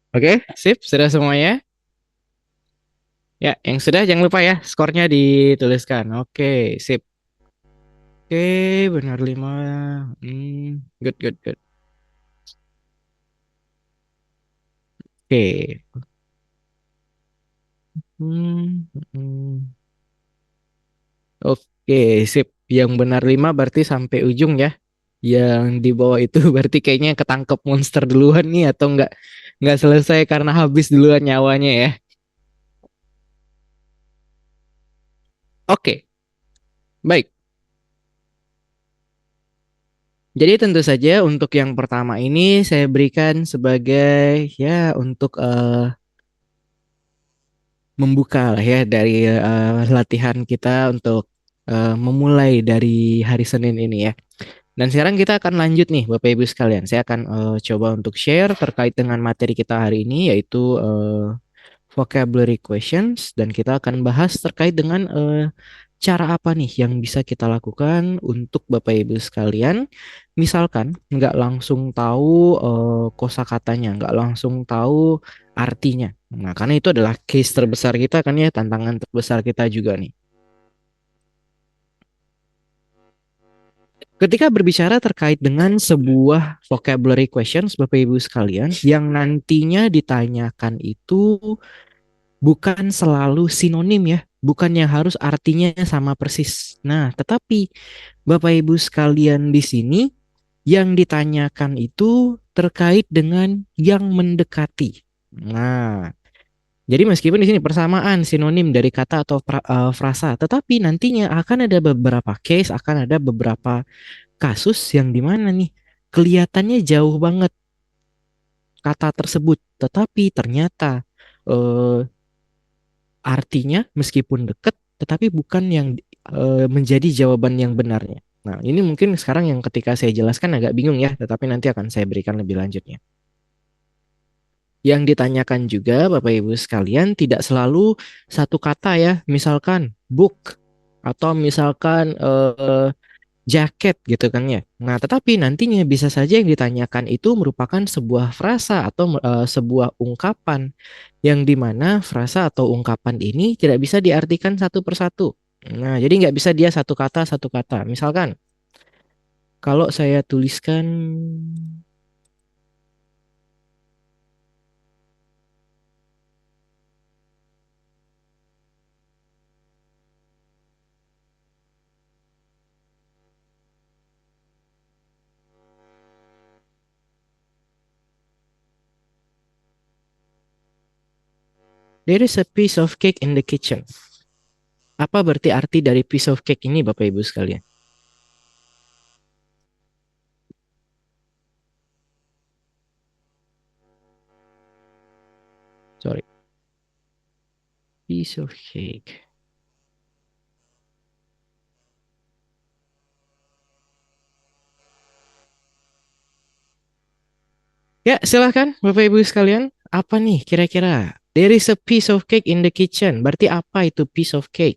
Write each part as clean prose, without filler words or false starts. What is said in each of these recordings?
Oke, sip, sudah semuanya. Ya, yang sudah jangan lupa ya, skornya dituliskan. Oke, sip. Oke, benar 5. Good, good, good. Oke. Hmm, hmm. Oke, sip. Yang benar 5 berarti sampai ujung ya. Yang di bawah itu berarti kayaknya ketangkep monster duluan nih atau nggak selesai karena habis duluan nyawanya ya. Oke, baik. Jadi tentu saja untuk yang pertama ini saya berikan sebagai ya untuk membuka lah ya dari latihan kita untuk memulai dari hari Senin ini ya. Dan sekarang kita akan lanjut nih Bapak Ibu sekalian. Saya akan coba untuk share terkait dengan materi kita hari ini yaitu vocabulary questions dan kita akan bahas terkait dengan cara apa nih yang bisa kita lakukan untuk Bapak Ibu sekalian. Misalkan nggak langsung tahu kosakatanya, nggak langsung tahu artinya. Nah, karena itu adalah case terbesar kita kan ya, tantangan terbesar kita juga nih. Ketika berbicara terkait dengan sebuah vocabulary questions, Bapak Ibu sekalian, yang nantinya ditanyakan itu bukan selalu sinonim ya, bukan yang harus artinya sama persis. Nah, tetapi Bapak Ibu sekalian di sini yang ditanyakan itu terkait dengan yang mendekati. Nah, jadi meskipun di sini persamaan sinonim dari kata atau frasa, tetapi nantinya akan ada beberapa case, akan ada beberapa kasus yang dimana nih kelihatannya jauh banget kata tersebut, tetapi ternyata eh, artinya meskipun dekat, tetapi bukan yang menjadi jawaban yang benarnya. Nah, ini mungkin sekarang yang ketika saya jelaskan agak bingung ya, tetapi nanti akan saya berikan lebih lanjutnya. Yang ditanyakan juga, Bapak Ibu sekalian, tidak selalu satu kata ya, misalkan book atau misalkan jaket gitu kan ya. Nah, tetapi nantinya bisa saja yang ditanyakan itu merupakan sebuah frasa atau sebuah ungkapan yang dimana frasa atau ungkapan ini tidak bisa diartikan satu persatu. Nah, jadi nggak bisa dia satu kata satu kata. Misalkan kalau saya tuliskan there is a piece of cake in the kitchen. Apa berarti arti dari piece of cake ini Bapak Ibu sekalian? Sorry, piece of cake. Ya, silahkan Bapak Ibu sekalian. Apa nih kira-kira? There is a piece of cake in the kitchen. Berarti apa itu piece of cake?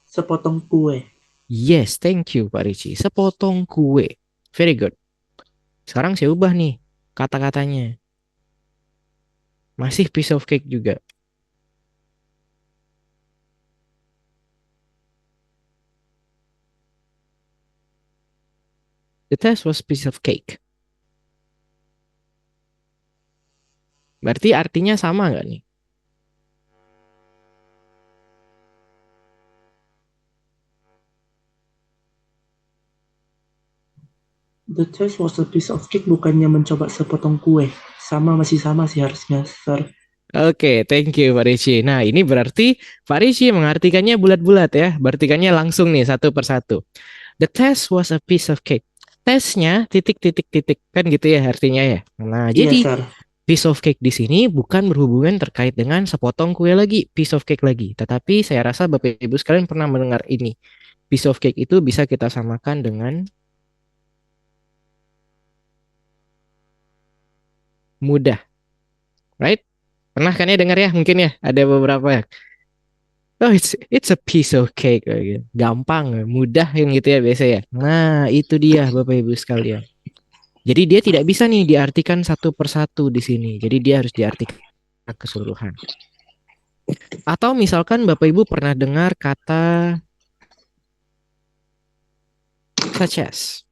Sepotong kue. Yes, thank you Pak Ricci. Sepotong kue. Very good. Sekarang saya ubah nih kata-katanya. Masih piece of cake juga. The test was piece of cake. Berarti artinya sama nggak nih? The choice was a piece of cake bukannya mencoba sepotong kue. Masih sama sih harusnya, Sir. Oke, thank you Pak Ricci. Nah, ini berarti Pak Ricci mengartikannya bulat-bulat ya. Berartikannya langsung nih satu persatu. The test was a piece of cake. Tesnya titik titik titik kan gitu ya artinya ya. Nah, Iya, jadi Sir. piece of cake di sini bukan berhubungan terkait dengan sepotong kue lagi, piece of cake lagi. Tetapi saya rasa Bapak Ibu sekalian pernah mendengar ini. Piece of cake itu bisa kita samakan dengan mudah, right? Pernah kan ya dengar ya? Mungkin ya ada beberapa ya. Oh, it's a piece of cake kayak gitu. Gampang, mudah yang gitu ya biasa ya. Nah, itu dia Bapak Ibu sekalian. Jadi dia tidak bisa nih diartikan satu persatu di sini. Jadi dia harus diartikan keseluruhan. Atau misalkan Bapak Ibu pernah dengar kata such as.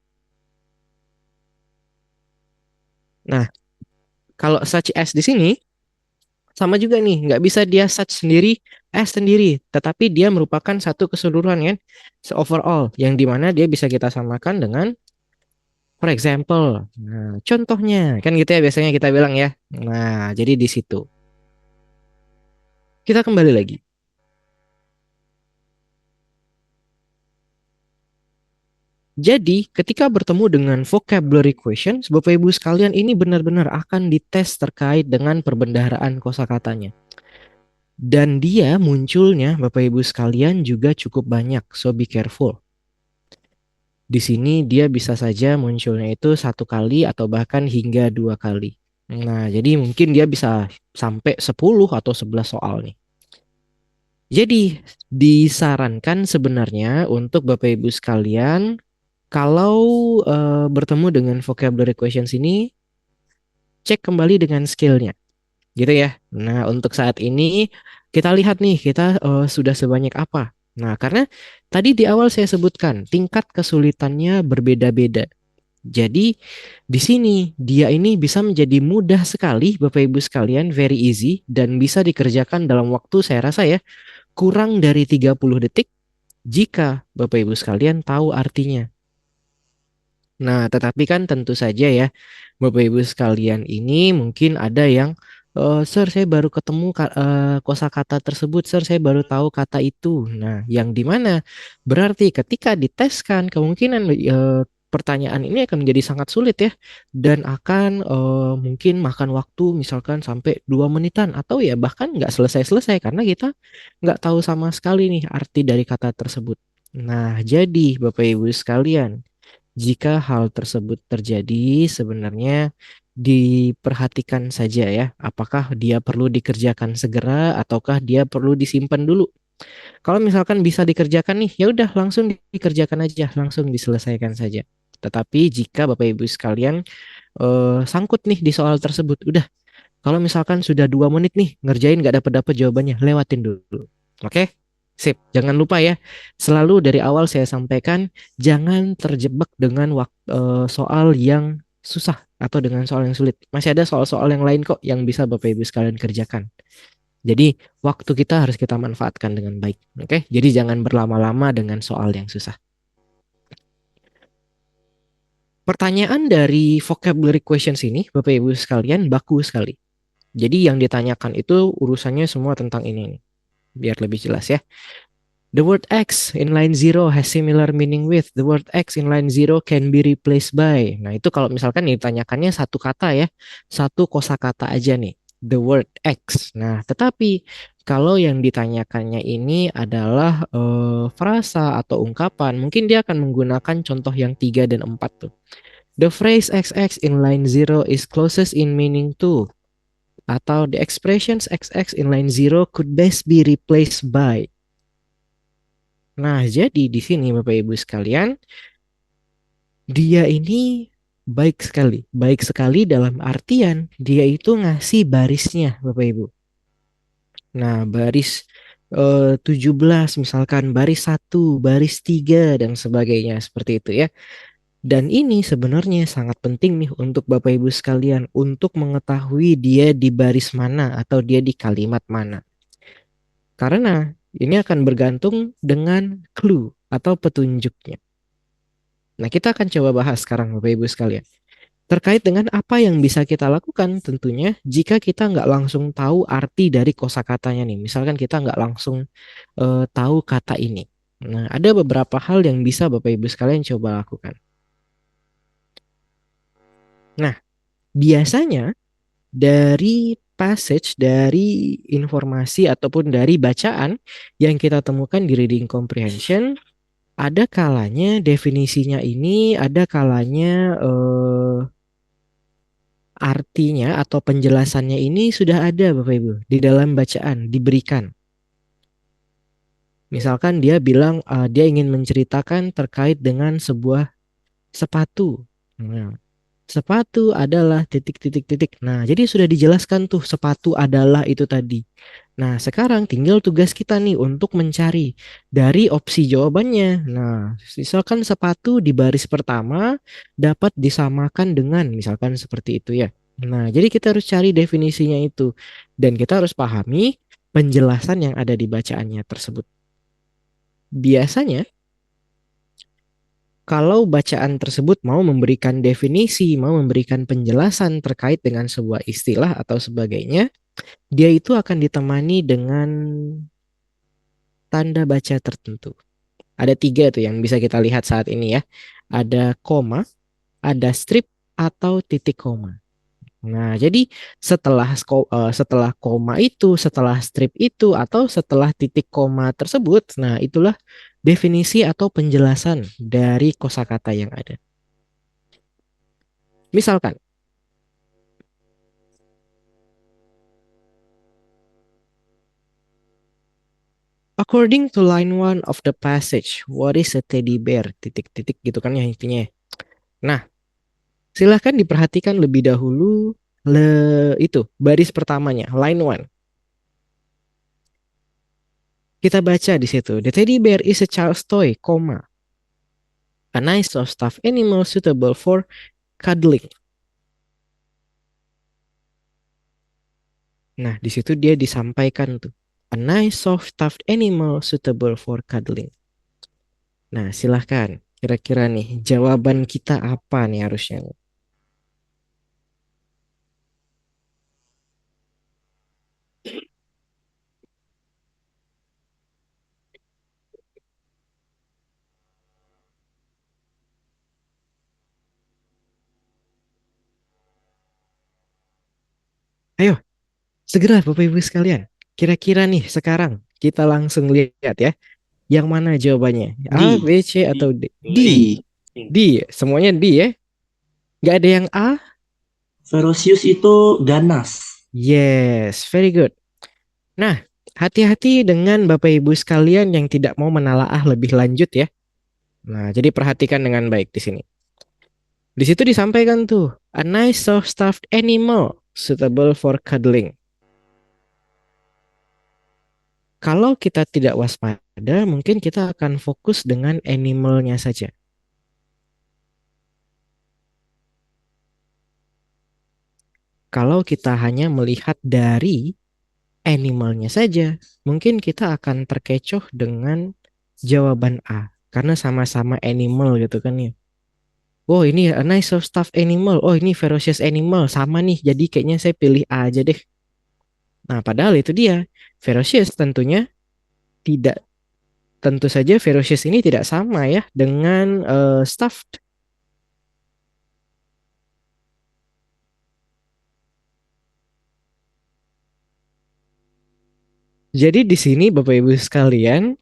Nah, kalau such as di sini sama juga nih, nggak bisa dia such sendiri, as sendiri, tetapi dia merupakan satu keseluruhan kan, overall, yang dimana dia bisa kita samakan dengan for example. Nah, contohnya kan gitu ya biasanya kita bilang ya. Nah, jadi di situ kita kembali lagi. Jadi, ketika bertemu dengan vocabulary questions, Bapak Ibu sekalian ini benar-benar akan dites terkait dengan perbendaharaan kosakatanya. Dan dia munculnya, Bapak Ibu sekalian, juga cukup banyak, so be careful. Di sini dia bisa saja munculnya itu satu kali atau bahkan hingga dua kali. Nah, jadi mungkin dia bisa sampai 10 atau 11 soal nih. Jadi, disarankan sebenarnya untuk Bapak Ibu sekalian, kalau bertemu dengan vocabulary questions ini, cek kembali dengan skillnya, gitu ya. Nah, untuk saat ini kita lihat nih, kita sudah sebanyak apa. Nah, karena tadi di awal saya sebutkan tingkat kesulitannya berbeda-beda. Jadi di sini dia ini bisa menjadi mudah sekali Bapak Ibu sekalian, very easy dan bisa dikerjakan dalam waktu saya rasa ya kurang dari 30 detik jika Bapak Ibu sekalian tahu artinya. Nah, tetapi kan tentu saja ya, Bapak Ibu sekalian ini mungkin ada yang, Sir, saya baru ketemu kosakata tersebut, Sir, saya baru tahu kata itu. Nah, yang di mana berarti ketika diteskan kemungkinan pertanyaan ini akan menjadi sangat sulit ya, dan akan mungkin makan waktu misalkan sampai 2 menitan atau ya bahkan nggak selesai-selesai karena kita nggak tahu sama sekali nih arti dari kata tersebut. Nah, jadi Bapak Ibu sekalian. Jika hal tersebut terjadi, sebenarnya diperhatikan saja ya, apakah dia perlu dikerjakan segera ataukah dia perlu disimpan dulu. Kalau misalkan bisa dikerjakan nih, ya udah langsung dikerjakan aja, langsung diselesaikan saja. Tetapi jika Bapak Ibu sekalian sangkut nih di soal tersebut, udah kalau misalkan sudah 2 menit nih ngerjain nggak dapat jawabannya, lewatin dulu. Oke? Sip. Jangan lupa ya, selalu dari awal saya sampaikan jangan terjebak dengan soal yang susah atau dengan soal yang sulit. Masih ada soal-soal yang lain kok yang bisa Bapak Ibu sekalian kerjakan. Jadi waktu kita harus kita manfaatkan dengan baik. Oke? Jadi jangan berlama-lama dengan soal yang susah. Pertanyaan dari vocabulary questions ini, Bapak Ibu sekalian, baku sekali. Jadi yang ditanyakan itu urusannya semua tentang ini nih. Biar lebih jelas ya. The word X in line zero has similar meaning with. The word X in line zero can be replaced by. Nah itu kalau misalkan ditanyakannya satu kata ya. Satu kosakata aja nih. The word X. Nah tetapi kalau yang ditanyakannya ini adalah frasa atau ungkapan. Mungkin dia akan menggunakan contoh yang 3 dan 4 tuh. The phrase XX in line zero is closest in meaning to. Atau the expressions XX in line zero could best be replaced by. Nah, jadi di sini Bapak Ibu sekalian, dia ini baik sekali. Baik sekali dalam artian dia itu ngasih barisnya Bapak Ibu. Nah, baris 17 misalkan, baris 1, baris 3 dan sebagainya seperti itu ya. Dan ini sebenarnya sangat penting nih untuk Bapak Ibu sekalian untuk mengetahui dia di baris mana atau dia di kalimat mana. Karena ini akan bergantung dengan clue atau petunjuknya. Nah, kita akan coba bahas sekarang Bapak Ibu sekalian. Terkait dengan apa yang bisa kita lakukan tentunya jika kita nggak langsung tahu arti dari kosakatanya nih. Misalkan kita nggak langsung tahu kata ini. Nah, ada beberapa hal yang bisa Bapak Ibu sekalian coba lakukan. Nah, biasanya dari passage, dari informasi ataupun dari bacaan yang kita temukan di reading comprehension, ada kalanya definisinya ini, ada kalanya artinya atau penjelasannya ini sudah ada Bapak Ibu di dalam bacaan diberikan. Misalkan dia bilang dia ingin menceritakan terkait dengan sebuah sepatu. Nah, Sepatu adalah titik-titik-titik. Nah, jadi sudah dijelaskan tuh sepatu adalah itu tadi. Nah, sekarang tinggal tugas kita nih untuk mencari dari opsi jawabannya. Nah, misalkan sepatu di baris pertama dapat disamakan dengan misalkan seperti itu ya. Nah, jadi kita harus cari definisinya itu. Dan kita harus pahami penjelasan yang ada di bacaannya tersebut. Biasanya kalau bacaan tersebut mau memberikan definisi, mau memberikan penjelasan terkait dengan sebuah istilah atau sebagainya, dia itu akan ditemani dengan tanda baca tertentu. Ada tiga tuh yang bisa kita lihat saat ini ya. Ada koma, ada strip, atau titik koma. Nah, jadi setelah koma itu, setelah strip itu, atau setelah titik koma tersebut, nah itulah definisi atau penjelasan dari kosakata yang ada. Misalkan, according to line one of the passage, what is a teddy bear? Titik-titik gitu kan ya intinya. Nah, silahkan diperhatikan lebih dahulu itu baris pertamanya, line one. Kita baca di situ, the teddy bear is a child's toy, koma, a nice soft stuffed animal suitable for cuddling. Nah, di situ dia disampaikan tuh, a nice soft stuffed animal suitable for cuddling. Nah, silahkan. Kira-kira nih, jawaban kita apa nih harusnya? Ayo, segera Bapak Ibu sekalian. Kira-kira nih sekarang kita langsung lihat ya. Yang mana jawabannya? A, D. B, C, atau D? D. D. D. Semuanya D ya. Nggak ada yang A? Ferocious itu ganas. Yes, very good. Nah, hati-hati dengan Bapak Ibu sekalian yang tidak mau menalaah lebih lanjut ya. Nah, jadi perhatikan dengan baik di sini. Di situ disampaikan tuh, a nice soft stuffed animal suitable for cuddling. Kalau kita tidak waspada, mungkin kita akan fokus dengan animalnya saja. Kalau kita hanya melihat dari animalnya saja, mungkin kita akan terkecoh dengan jawaban A. Karena sama-sama animal gitu kan ya. Oh ini a nice soft stuffed animal. Oh ini ferocious animal. Sama nih. Jadi kayaknya saya pilih A aja deh. Nah padahal itu dia. Ferocious tentunya tidak. Tentu saja ferocious ini tidak sama ya dengan stuffed. Jadi di sini Bapak Ibu sekalian,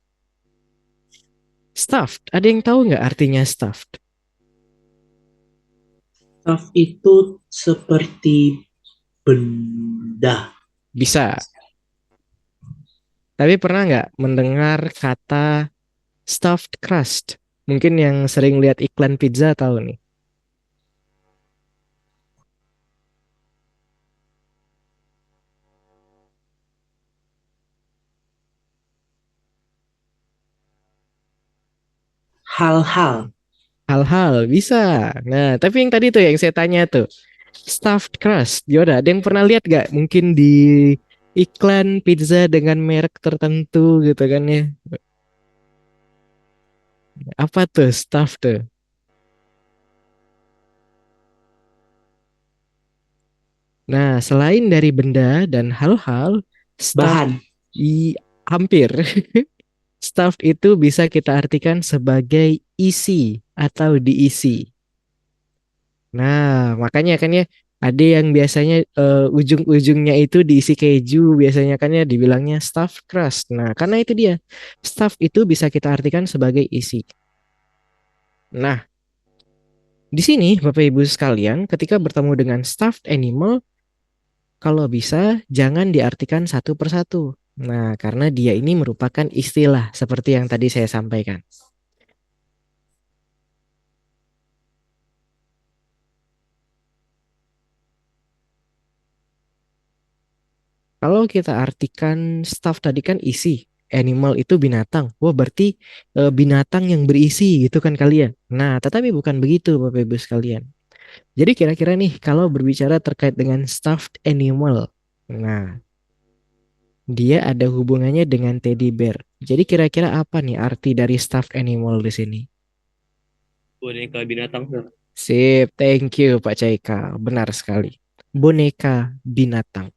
stuffed. Ada yang tahu nggak artinya stuffed? Stuff itu seperti benda. Bisa. Tapi pernah nggak mendengar kata stuffed crust? Mungkin yang sering lihat iklan pizza tahu nih. Hal-hal. Hal-hal bisa. Nah, tapi yang tadi tuh yang saya tanya tuh, stuffed crust. Yaudah, ada yang pernah lihat gak? Mungkin di iklan pizza dengan merek tertentu gitu kan ya. Apa tuh stuffed tuh? Nah, selain dari benda dan hal-hal, stuffed Bahan. hampir. Stuffed itu bisa kita artikan sebagai isi atau diisi. Nah, makanya kan ya ada yang biasanya ujung-ujungnya itu diisi keju, biasanya kan ya dibilangnya stuffed crust. Nah, karena itu dia. Stuffed itu bisa kita artikan sebagai isi. Nah, di sini Bapak Ibu sekalian, ketika bertemu dengan stuffed animal, kalau bisa jangan diartikan satu persatu. Nah, karena dia ini merupakan istilah seperti yang tadi saya sampaikan. Kalau kita artikan staff tadi kan isi, animal itu binatang. Wah, berarti binatang yang berisi gitu kan kalian. Nah, tetapi bukan begitu Bapak Ibu sekalian. Jadi kira-kira nih kalau berbicara terkait dengan stuffed animal. Nah, dia ada hubungannya dengan teddy bear. Jadi kira-kira apa nih arti dari stuffed animal di sini? Boneka binatang, Sir. Sip, thank you Pak Caika. Benar sekali. Boneka binatang.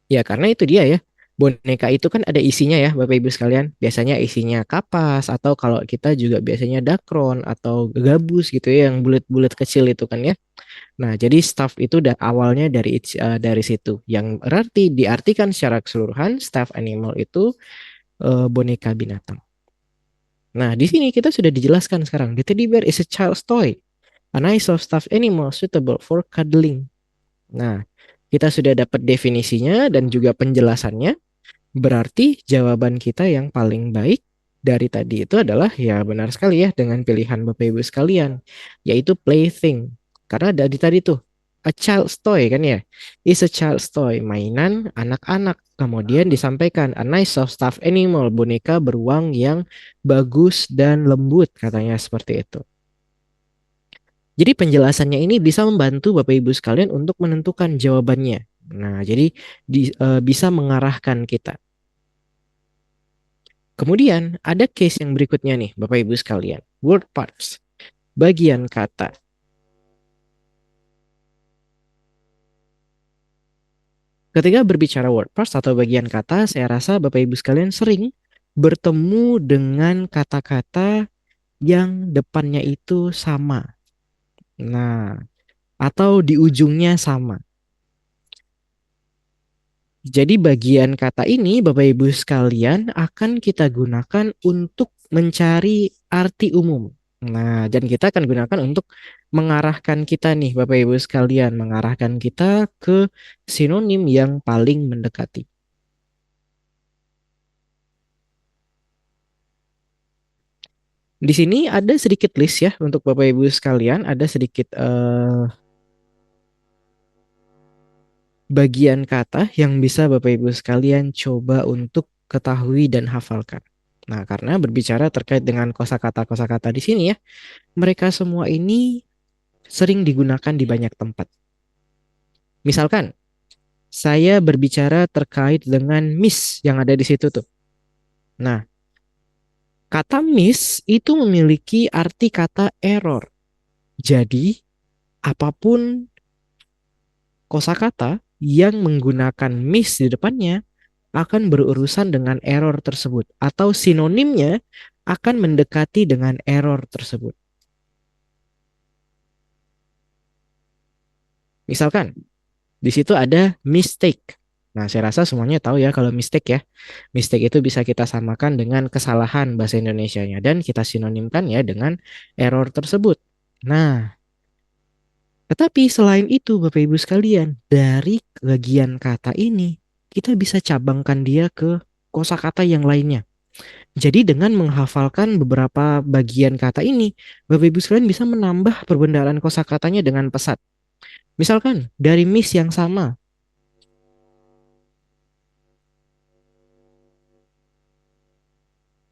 Ya, karena itu dia ya. Boneka itu kan ada isinya ya, Bapak Ibu sekalian. Biasanya isinya kapas atau kalau kita juga biasanya dakron atau gabus gitu ya, yang bulat-bulat kecil itu kan ya. Nah, jadi staff itu awalnya dari situ. Yang berarti diartikan secara keseluruhan, staff animal itu boneka binatang. Nah, di sini kita sudah dijelaskan sekarang. The teddy bear is a child's toy. A nice soft stuffed animal suitable for cuddling. Nah, kita sudah dapat definisinya dan juga penjelasannya. Berarti jawaban kita yang paling baik dari tadi itu adalah ya benar sekali ya dengan pilihan Bapak Ibu sekalian, yaitu plaything. Karena dari tadi tuh a child's toy kan ya, is a child's toy, mainan anak-anak. Kemudian disampaikan a nice soft stuffed animal, boneka beruang yang bagus dan lembut katanya seperti itu. Jadi penjelasannya ini bisa membantu Bapak Ibu sekalian untuk menentukan jawabannya. Nah, jadi bisa mengarahkan kita. Kemudian ada case yang berikutnya nih, Bapak Ibu sekalian. Word parts, bagian kata. Ketika berbicara word parts atau bagian kata, saya rasa Bapak Ibu sekalian sering bertemu dengan kata-kata yang depannya itu sama. Nah, atau di ujungnya sama. Jadi bagian kata ini Bapak Ibu sekalian akan kita gunakan untuk mencari arti umum. Nah, dan kita akan gunakan untuk mengarahkan kita nih Bapak Ibu sekalian, mengarahkan kita ke sinonim yang paling mendekati. Di sini ada sedikit list ya untuk Bapak Ibu sekalian, ada sedikit bagian kata yang bisa Bapak Ibu sekalian coba untuk ketahui dan hafalkan. Nah, karena berbicara terkait dengan kosakata-kosakata di sini ya, mereka semua ini sering digunakan di banyak tempat. Misalkan, saya berbicara terkait dengan miss yang ada di situ tuh. Nah, kata miss itu memiliki arti kata error. Jadi, apapun kosakata yang menggunakan miss di depannya akan berurusan dengan error tersebut atau sinonimnya akan mendekati dengan error tersebut. Misalkan di situ ada mistake. Nah, saya rasa semuanya tahu ya kalau mistake ya. Mistake itu bisa kita samakan dengan kesalahan bahasa Indonesianya dan kita sinonimkan ya dengan error tersebut. Nah, tetapi selain itu Bapak Ibu sekalian, dari bagian kata ini kita bisa cabangkan dia ke kosakata yang lainnya. Jadi dengan menghafalkan beberapa bagian kata ini, Bapak Ibu sekalian bisa menambah perbendaharaan kosakatanya dengan pesat. Misalkan dari miss yang sama,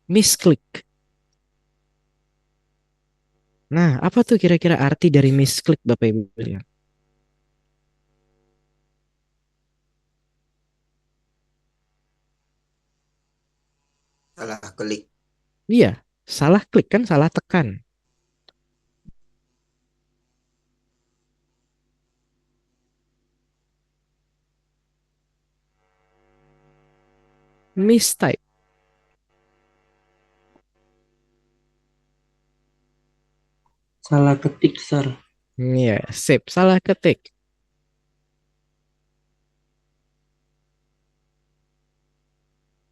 misclick. Nah, apa tuh kira-kira arti dari misclick Bapak Ibu sekalian? Salah klik. Iya, salah klik kan salah tekan. Mistype. Salah ketik, Sir. Iya, sip, salah ketik.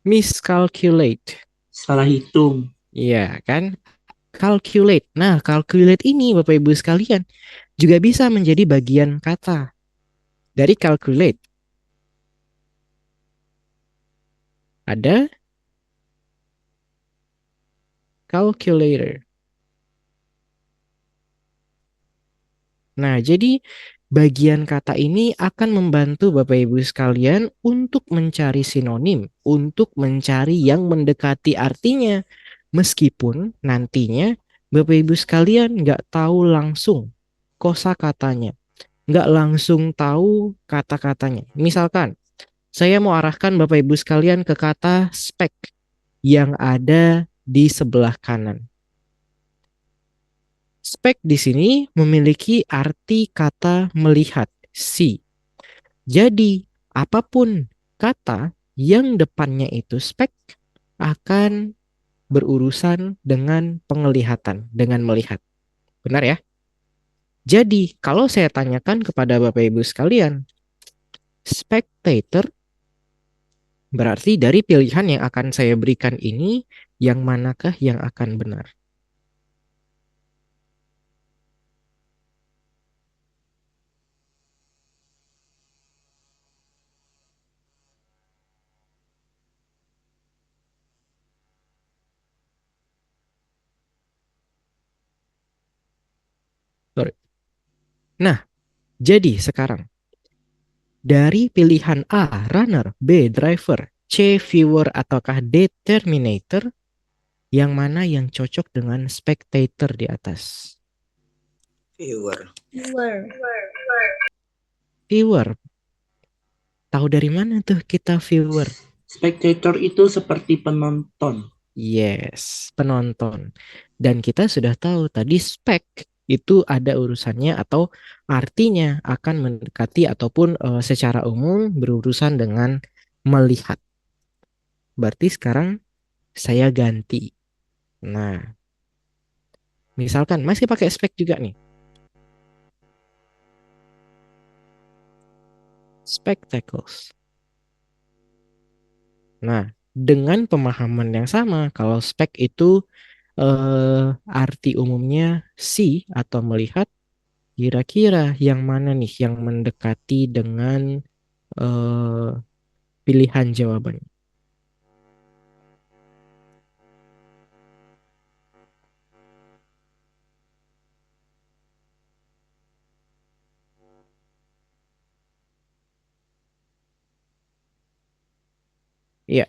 Miscalculate. Salah hitung. Iya kan? Calculate. Nah, calculate ini Bapak Ibu sekalian juga bisa menjadi bagian kata dari calculate. Ada calculator. Nah, jadi bagian kata ini akan membantu Bapak Ibu sekalian untuk mencari sinonim, untuk mencari yang mendekati artinya. Meskipun nantinya Bapak Ibu sekalian nggak tahu langsung kosakatanya, nggak langsung tahu kata-katanya. Misalkan, saya mau arahkan Bapak Ibu sekalian ke kata spek yang ada di sebelah kanan. Spek di sini memiliki arti kata melihat, see. Jadi, apapun kata yang depannya itu spek akan berurusan dengan penglihatan, dengan melihat. Benar ya? Jadi, kalau saya tanyakan kepada Bapak Ibu sekalian, spectator berarti dari pilihan yang akan saya berikan ini, yang manakah yang akan benar? Sorry. Nah, jadi sekarang dari pilihan A, runner, B, driver, C, viewer, ataukah D, terminator, yang mana yang cocok dengan spectator di atas? Viewer. Viewer. Tahu dari mana tuh kita viewer? Spectator itu seperti penonton. Yes, penonton. Dan kita sudah tahu tadi spek itu ada urusannya atau artinya akan mendekati ataupun secara umum berurusan dengan melihat. Berarti sekarang saya ganti. Nah, misalkan masih pakai spek juga nih. Spectacles. Nah, dengan pemahaman yang sama, kalau spek itu arti umumnya see atau melihat, kira-kira yang mana nih yang mendekati dengan eh, pilihan jawabannya? Iya,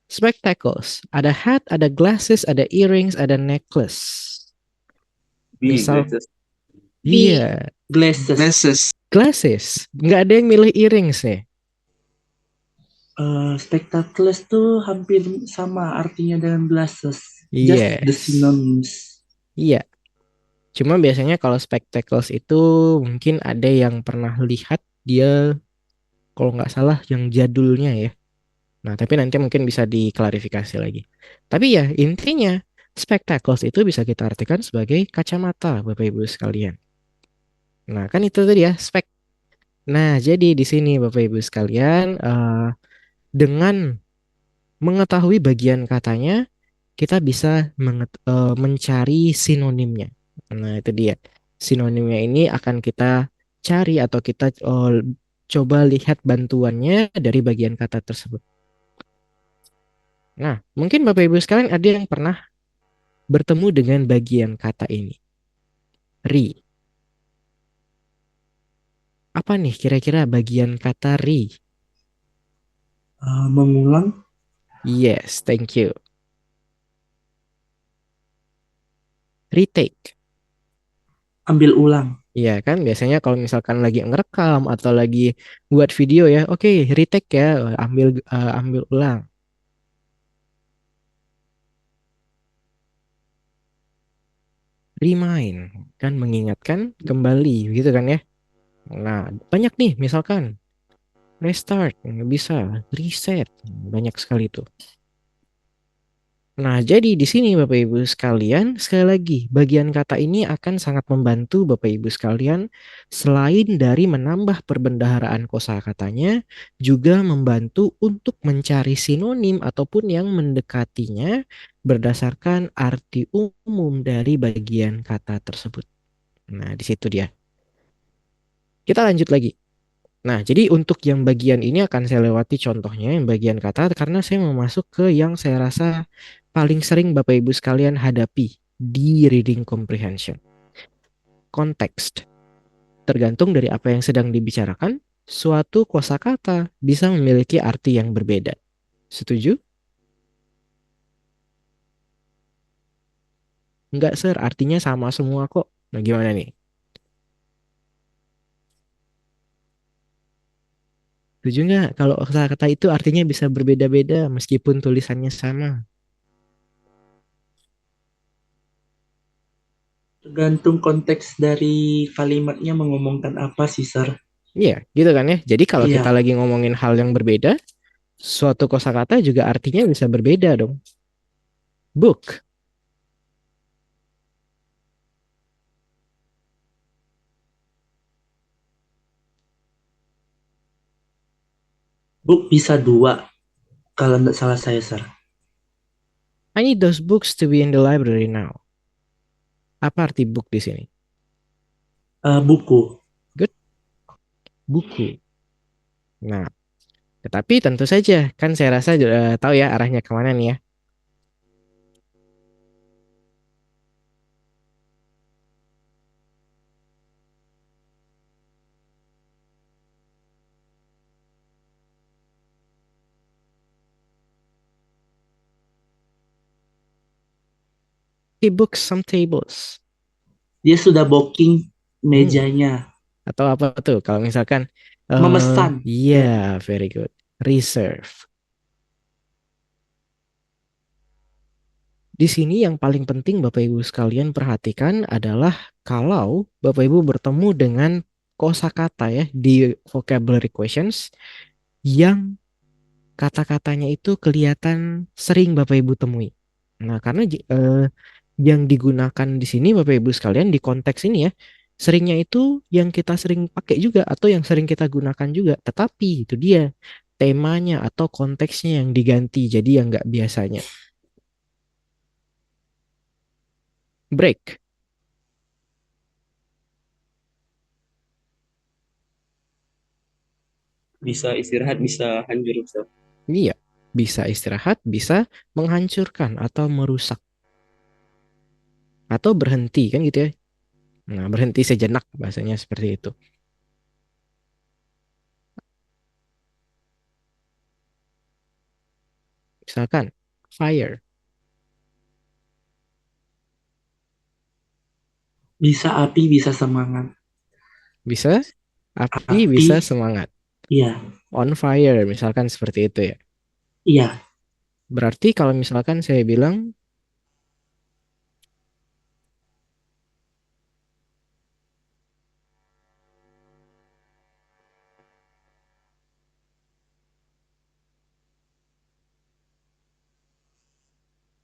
spectacles. Ada hat, ada glasses, ada earrings, ada necklace. Misal, iya, Glasses. glasses. Nggak ada yang milih earrings ya. Spectacles tuh hampir sama artinya dengan glasses. Just the Yes. synonyms. Iya. Cuma biasanya kalau spectacles itu mungkin ada yang pernah lihat dia kalau nggak salah yang jadulnya ya. Nah, tapi nanti mungkin bisa diklarifikasi lagi. Tapi ya, intinya spectacles itu bisa kita artikan sebagai kacamata, Bapak Ibu sekalian. Nah, kan itu tadi ya, spek. Nah, jadi di sini Bapak Ibu sekalian, dengan mengetahui bagian katanya, kita bisa mencari sinonimnya. Nah, itu dia. Sinonimnya ini akan kita cari atau kita coba lihat bantuannya dari bagian kata tersebut. Nah, mungkin Bapak Ibu sekalian ada yang pernah bertemu dengan bagian kata ini. Ri. Apa nih kira-kira bagian kata ri? Mengulang. Yes, thank you. Retake. Ambil ulang. Iya kan biasanya kalau misalkan lagi ngerekam atau lagi buat video ya, oke, retake ya, ambil ulang. Remind kan mengingatkan kembali gitu kan ya. Nah, banyak nih misalkan restart bisa, reset, banyak sekali tuh. Nah, jadi di sini Bapak Ibu sekalian, sekali lagi, bagian kata ini akan sangat membantu Bapak Ibu sekalian selain dari menambah perbendaharaan kosakatanya, juga membantu untuk mencari sinonim ataupun yang mendekatinya berdasarkan arti umum dari bagian kata tersebut. Nah, di situ dia. Kita lanjut lagi. Nah, jadi untuk yang bagian ini akan saya lewati contohnya yang bagian kata karena saya mau masuk ke yang saya rasa paling sering Bapak Ibu sekalian hadapi di reading comprehension. Context. tergantung dari apa yang sedang dibicarakan, suatu kosakata bisa memiliki arti yang berbeda. Setuju? Enggak, Sir. Artinya sama semua kok. Nah, gimana nih? Setuju nggak? Kalau kosakata itu artinya bisa berbeda-beda meskipun tulisannya sama. Tergantung konteks dari kalimatnya mengomongkan apa sih, Sir. Iya, gitu kan ya. Jadi kalau kita Iya, lagi ngomongin hal yang berbeda, suatu kosakata juga artinya bisa berbeda dong. Book, book bisa dua, kalau nggak salah saya, Sir. I need those books to be in the library now. Apa arti book di sini? Buku. Good, buku. Nah, tetapi tentu saja, kan saya rasa tahu ya arahnya kemana nih ya. He books some tables. Dia sudah booking Hmm, mejanya. atau apa tuh? Kalau misalkan, Memesan. yeah, very good. Reserve. Di sini yang paling penting Bapak Ibu sekalian perhatikan adalah kalau Bapak Ibu bertemu dengan kosakata ya di vocabulary questions yang kata-katanya itu kelihatan sering Bapak Ibu temui. Nah, karena yang digunakan di sini Bapak Ibu sekalian di konteks ini ya, seringnya itu yang kita sering pakai juga atau yang sering kita gunakan juga. Tetapi itu dia temanya atau konteksnya yang diganti jadi yang nggak biasanya. Break. Bisa istirahat, bisa hancur, Ustaz. Iya, bisa istirahat, bisa menghancurkan atau merusak atau berhenti kan gitu ya. Nah, berhenti sejenak bahasanya seperti itu. Misalkan fire, Bisa api, bisa semangat. bisa api, Api, bisa semangat. iya, On fire misalkan seperti itu ya. iya. Berarti kalau misalkan saya bilang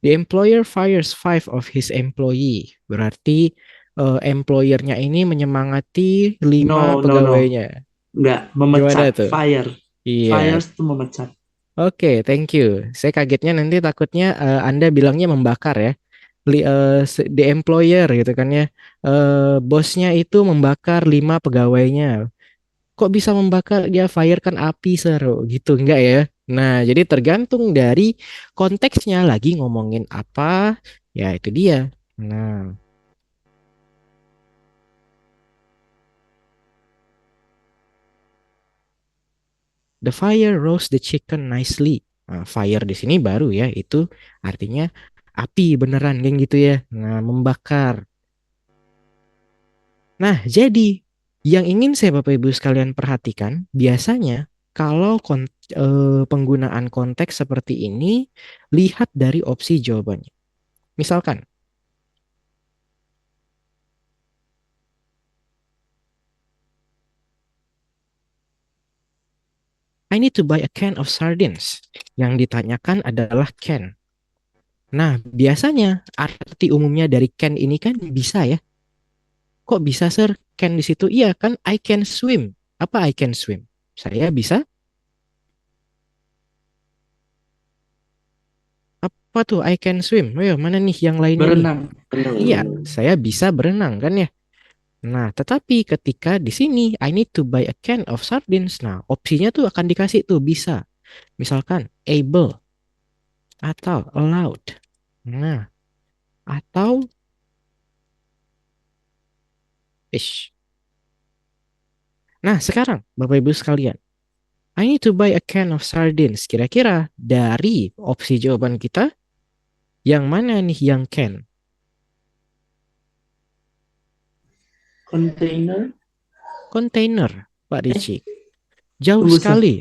the employer fires five of his employee, berarti employernya ini menyemangati lima No, no, no. pegawainya. Nggak, Gimana memecat. tuh? Fire. Iya. Fires itu memecat. Oke, thank you. Saya kagetnya nanti takutnya Anda bilangnya membakar ya. The employer gitu kan ya. Bosnya itu membakar lima pegawainya. Kok bisa membakar? Dia fire kan api seru gitu enggak ya? Nah, jadi tergantung dari konteksnya lagi ngomongin apa, ya itu dia. Nah, the fire roast the chicken nicely. Nah, fire di sini baru ya, itu artinya api beneran kan gitu ya. Nah, membakar. Nah, jadi yang ingin saya Bapak Ibu sekalian perhatikan, biasanya kalau penggunaan konteks seperti ini, lihat dari opsi jawabannya. Misalkan, I need to buy a can of sardines. Yang ditanyakan adalah can. Nah, biasanya arti umumnya dari can ini kan bisa ya. Kok bisa, Sir? Can di situ? Iya kan, I can swim. Apa I can swim? Saya bisa. Apa tuh I can swim? Ayo, mana nih yang lainnya nih? Berenang. Berenang. Iya, saya bisa berenang kan ya. Nah, tetapi ketika di sini I need to buy a can of sardines. Nah, opsinya tuh akan dikasih tuh bisa. Misalkan able atau allowed. Nah, atau fish. Nah, sekarang Bapak Ibu sekalian, I need to buy a can of sardines. Kira-kira dari opsi jawaban kita, yang mana nih yang can? Container. Container, Pak Ricci. Jauh Tunggu, Sir. sekali.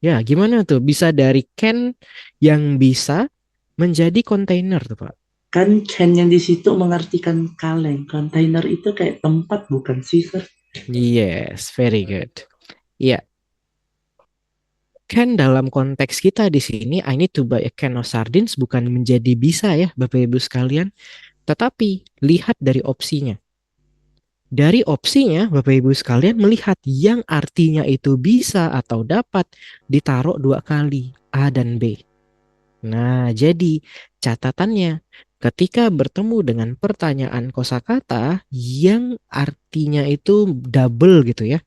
Ya, gimana tuh? Bisa dari can yang bisa menjadi container tuh, Pak. Kan can yang di situ mengartikan kaleng. Container itu kayak tempat, bukan sih, Sir? Yes, very good. Iya, can dalam konteks kita di sini, I need to buy a can of sardines bukan menjadi bisa ya, Bapak Ibu sekalian. Tetapi lihat dari opsinya. Dari opsinya, Bapak Ibu sekalian melihat yang artinya itu bisa atau dapat ditaruh dua kali, A dan B. Nah, jadi catatannya ketika bertemu dengan pertanyaan kosakata yang artinya itu double gitu ya.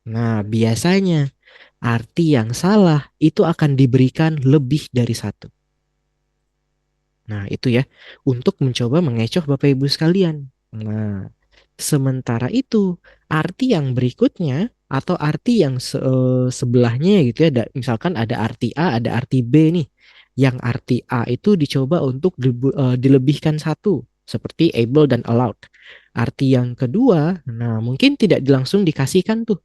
Nah, biasanya arti yang salah itu akan diberikan lebih dari satu. Nah, itu ya, untuk mencoba mengecoh Bapak Ibu sekalian. Nah, sementara itu, arti yang berikutnya atau arti yang sebelahnya gitu ya, misalkan ada arti A, ada arti B nih. Yang arti A itu dicoba untuk dilebihkan satu, seperti able dan allowed. Arti yang kedua, nah mungkin tidak langsung dikasihkan tuh.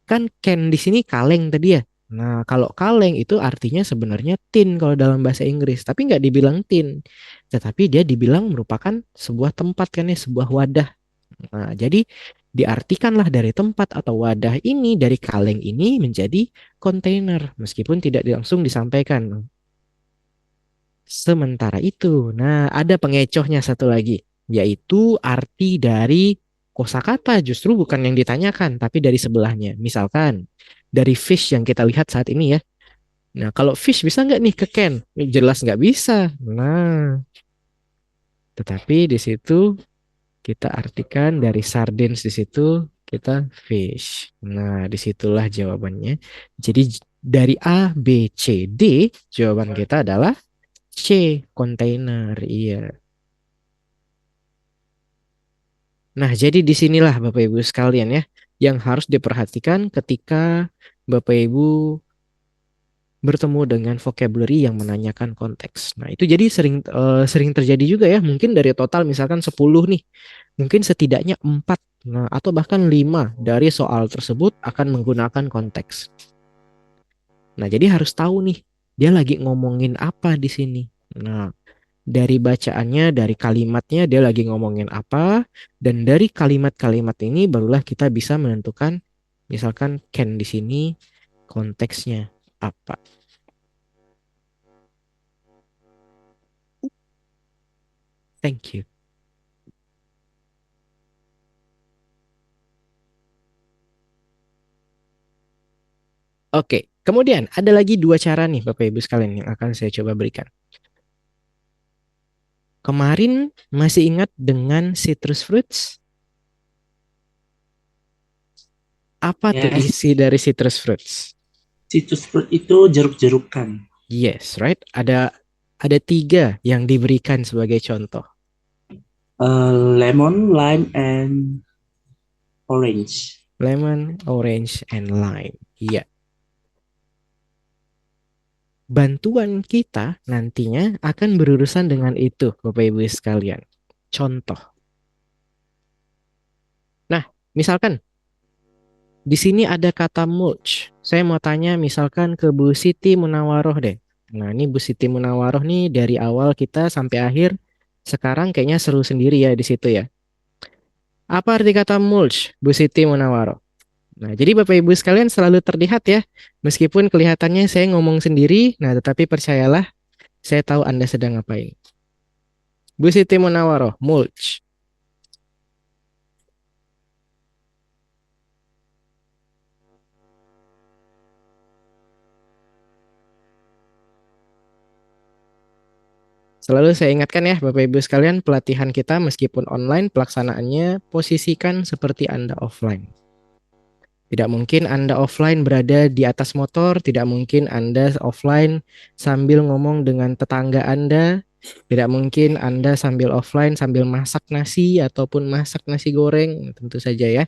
Kan can di sini kaleng tadi ya. Nah, kalau kaleng itu artinya sebenarnya tin kalau dalam bahasa Inggris, tapi nggak dibilang tin. Tetapi dia dibilang merupakan sebuah tempat kan ya, sebuah wadah. Nah, jadi diartikanlah dari tempat atau wadah ini, dari kaleng ini menjadi kontainer, meskipun tidak langsung disampaikan. Sementara itu, nah ada pengecohnya satu lagi, yaitu arti dari kosakata justru bukan yang ditanyakan, tapi dari sebelahnya. Misalkan dari fish yang kita lihat saat ini ya. Nah, kalau fish bisa nggak nih ke can? Jelas nggak bisa. Nah, tetapi di situ kita artikan dari sardines di situ kita fish. Nah, disitulah jawabannya. Jadi dari A, B, C, D, jawaban kita adalah C, kontainer. Iya. Nah, jadi disinilah Bapak Ibu sekalian ya, yang harus diperhatikan ketika Bapak Ibu bertemu dengan vocabulary yang menanyakan konteks. Nah, itu jadi sering terjadi juga ya, mungkin dari total misalkan 10 nih, mungkin setidaknya 4, nah, atau bahkan 5 dari soal tersebut akan menggunakan konteks. Nah, jadi harus tahu nih, dia lagi ngomongin apa di sini. Nah, dari bacaannya, dari kalimatnya dia lagi ngomongin apa, dan dari kalimat-kalimat ini barulah kita bisa menentukan, misalkan can di sini konteksnya apa. Thank you. Oke, kemudian ada lagi dua cara nih Bapak Ibu sekalian yang akan saya coba berikan. Kemarin masih ingat dengan citrus fruits? Apa tuh Yes. isi dari citrus fruits? Citrus fruit itu jeruk-jerukan. Yes, right? Ada 3 yang diberikan sebagai contoh. Lemon, lime, and orange. Lemon, orange, and lime. Iya. Bantuan kita nantinya akan berurusan dengan itu, Bapak Ibu sekalian. Contoh. Nah, misalkan di sini ada kata mulch. Saya mau tanya misalkan ke Bu Siti Munawaroh deh. Nah, ini Bu Siti Munawaroh nih dari awal kita sampai akhir. Sekarang kayaknya seru sendiri ya di situ ya. Apa arti kata mulch, Bu Siti Munawaroh? Nah, jadi Bapak Ibu sekalian selalu terlihat ya. Meskipun kelihatannya saya ngomong sendiri, nah tetapi percayalah, saya tahu Anda sedang ngapain. Bu Siti Munawaroh, mulch. Selalu saya ingatkan ya Bapak Ibu sekalian, pelatihan kita meskipun online, pelaksanaannya posisikan seperti Anda offline. Tidak mungkin Anda offline berada di atas motor, tidak mungkin Anda offline sambil ngomong dengan tetangga Anda, tidak mungkin Anda sambil offline sambil masak nasi ataupun masak nasi goreng, tentu saja ya.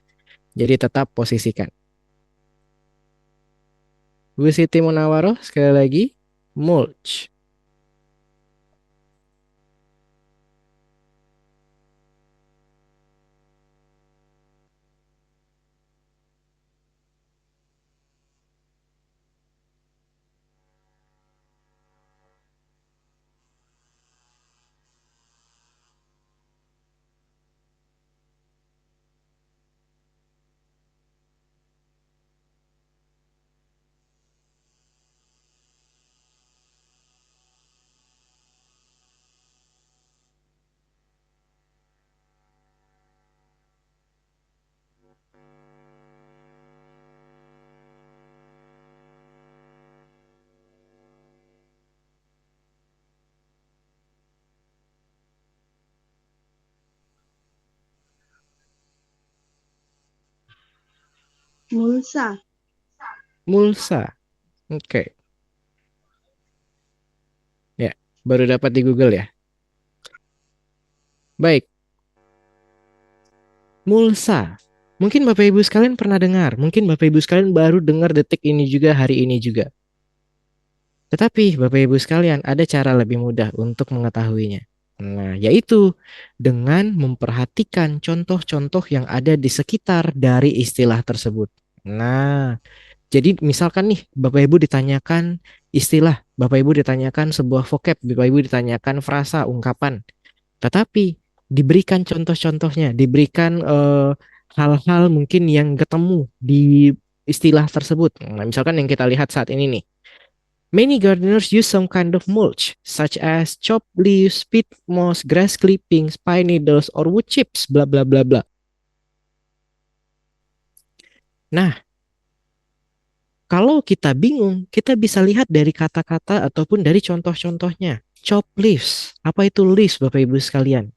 Jadi tetap posisikan. Bu Siti Munawaroh sekali lagi. Mulch. Mulsa. Mulsa. Oke. Ya, baru dapat di Google ya. Baik. Mulsa. Mungkin Bapak Ibu sekalian pernah dengar. Mungkin Bapak Ibu sekalian baru dengar detik ini juga, hari ini juga. Tetapi Bapak Ibu sekalian, ada cara lebih mudah untuk mengetahuinya. Nah, yaitu dengan memperhatikan contoh-contoh yang ada di sekitar dari istilah tersebut. Nah, jadi misalkan nih Bapak Ibu ditanyakan istilah, Bapak Ibu ditanyakan sebuah vocab, Bapak Ibu ditanyakan frasa, ungkapan. Tetapi diberikan contoh-contohnya, diberikan hal-hal mungkin yang ketemu di istilah tersebut. Nah, misalkan yang kita lihat saat ini nih. Many gardeners use some kind of mulch, such as chopped leaves, peat moss, grass clippings, pine needles, or wood chips, bla bla bla bla. Nah, kalau kita bingung, kita bisa lihat dari kata-kata ataupun dari contoh-contohnya. Chop leaves. Apa itu leaves, Bapak Ibu sekalian?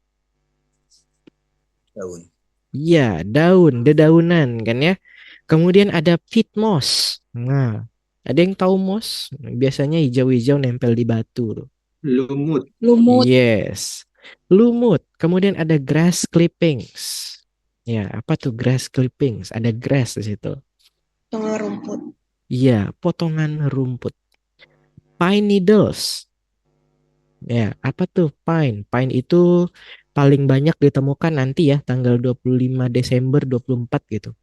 Daun. Iya, daun, dedaunan kan ya. Kemudian ada peat moss. Nah, ada yang tahu moss? Biasanya hijau-hijau nempel di batu tuh. Lumut. Lumut. Yes. Lumut. Kemudian ada grass clippings. Ya, apa tuh grass clippings? Ada grass di situ. Potongan rumput. Iya, potongan rumput. Pine needles. Ya, apa tuh pine? Pine itu paling banyak ditemukan nanti ya, tanggal 25 Desember 24 gitu.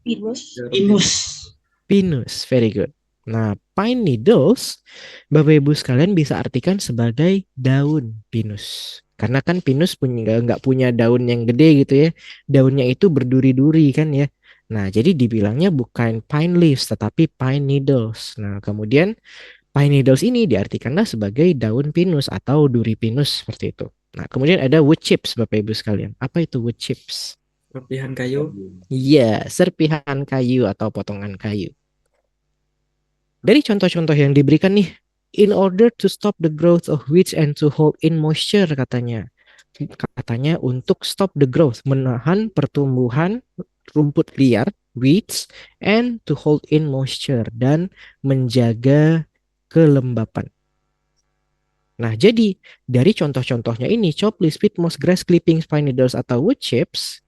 Pinus. Pinus. Pinus, very good. Nah, pine needles, Bapak Ibu sekalian bisa artikan sebagai daun pinus. Karena kan pinus punya nggak punya daun yang gede gitu ya. Daunnya itu berduri-duri kan ya. Nah, jadi dibilangnya bukan pine leaves tetapi pine needles. Nah, kemudian pine needles ini diartikanlah sebagai daun pinus atau duri pinus seperti itu. Nah, kemudian ada wood chips Bapak Ibu sekalian. Apa itu wood chips? Serpihan kayu. Iya, serpihan kayu atau potongan kayu. Dari contoh-contoh yang diberikan nih, in order to stop the growth of weeds and to hold in moisture katanya. Katanya untuk stop the growth, menahan pertumbuhan rumput liar, weeds, and to hold in moisture, dan menjaga kelembapan. Nah, jadi dari contoh-contohnya ini, chop leaves, peat moss, grass clippings, pine needles, atau wood chips,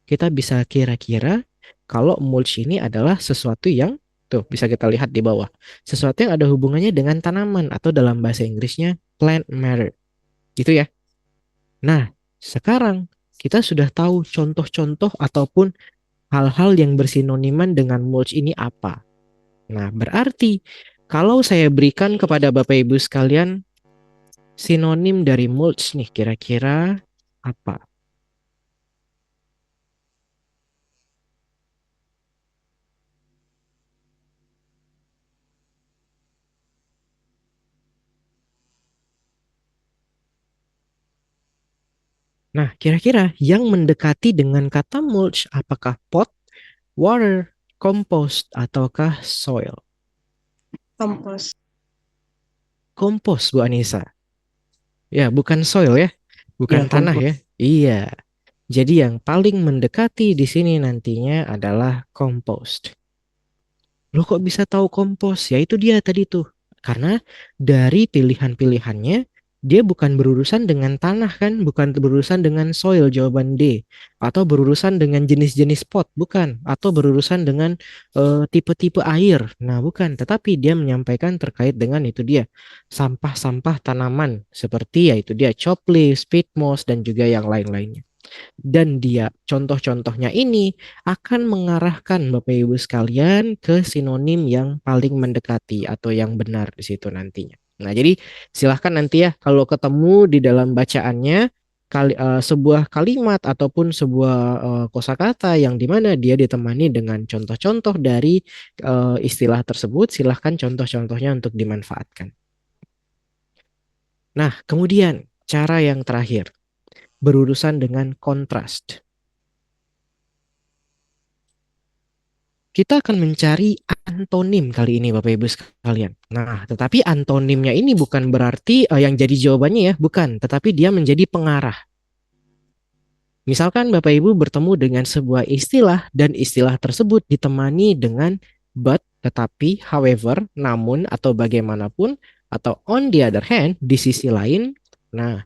kita bisa kira-kira kalau mulch ini adalah sesuatu yang, tuh bisa kita lihat di bawah, sesuatu yang ada hubungannya dengan tanaman atau dalam bahasa Inggrisnya plant matter. Gitu ya. Nah, sekarang kita sudah tahu contoh-contoh ataupun hal-hal yang bersinoniman dengan mulch ini apa. Nah, berarti kalau saya berikan kepada Bapak Ibu sekalian sinonim dari mulch nih, kira-kira apa? Nah, kira-kira yang mendekati dengan kata mulch apakah pot, water, compost, ataukah soil? Kompos. Kompos, Bu Anissa. Ya, bukan soil ya. Bukan Ya, tanah kompos. ya. Iya. Jadi yang paling mendekati di sini nantinya adalah compost. Loh kok bisa tahu kompos? Ya itu dia tadi tuh. Karena dari pilihan-pilihannya Dia bukan berurusan dengan tanah kan, bukan berurusan dengan soil jawaban D, atau berurusan dengan jenis-jenis pot, bukan, atau berurusan dengan tipe-tipe air. Nah, bukan, tetapi dia menyampaikan terkait dengan itu dia sampah-sampah tanaman seperti ya itu dia chop leaves, peat moss dan juga yang lain-lainnya. Dan dia contoh-contohnya ini akan mengarahkan Bapak Ibu sekalian ke sinonim yang paling mendekati atau yang benar di situ nantinya. Nah, jadi silahkan nanti ya kalau ketemu di dalam bacaannya sebuah kalimat ataupun sebuah kosakata yang dimana dia ditemani dengan contoh-contoh dari istilah tersebut, silahkan contoh-contohnya untuk dimanfaatkan. Nah, kemudian cara yang terakhir berurusan dengan kontras. Kita akan mencari antonim kali ini Bapak Ibu sekalian. Nah, tetapi antonimnya ini bukan berarti yang jadi jawabannya ya, bukan, tetapi dia menjadi pengarah. Misalkan Bapak Ibu bertemu dengan sebuah istilah dan istilah tersebut ditemani dengan but, tetapi, however, namun, atau bagaimanapun, atau on the other hand, di sisi lain. Nah,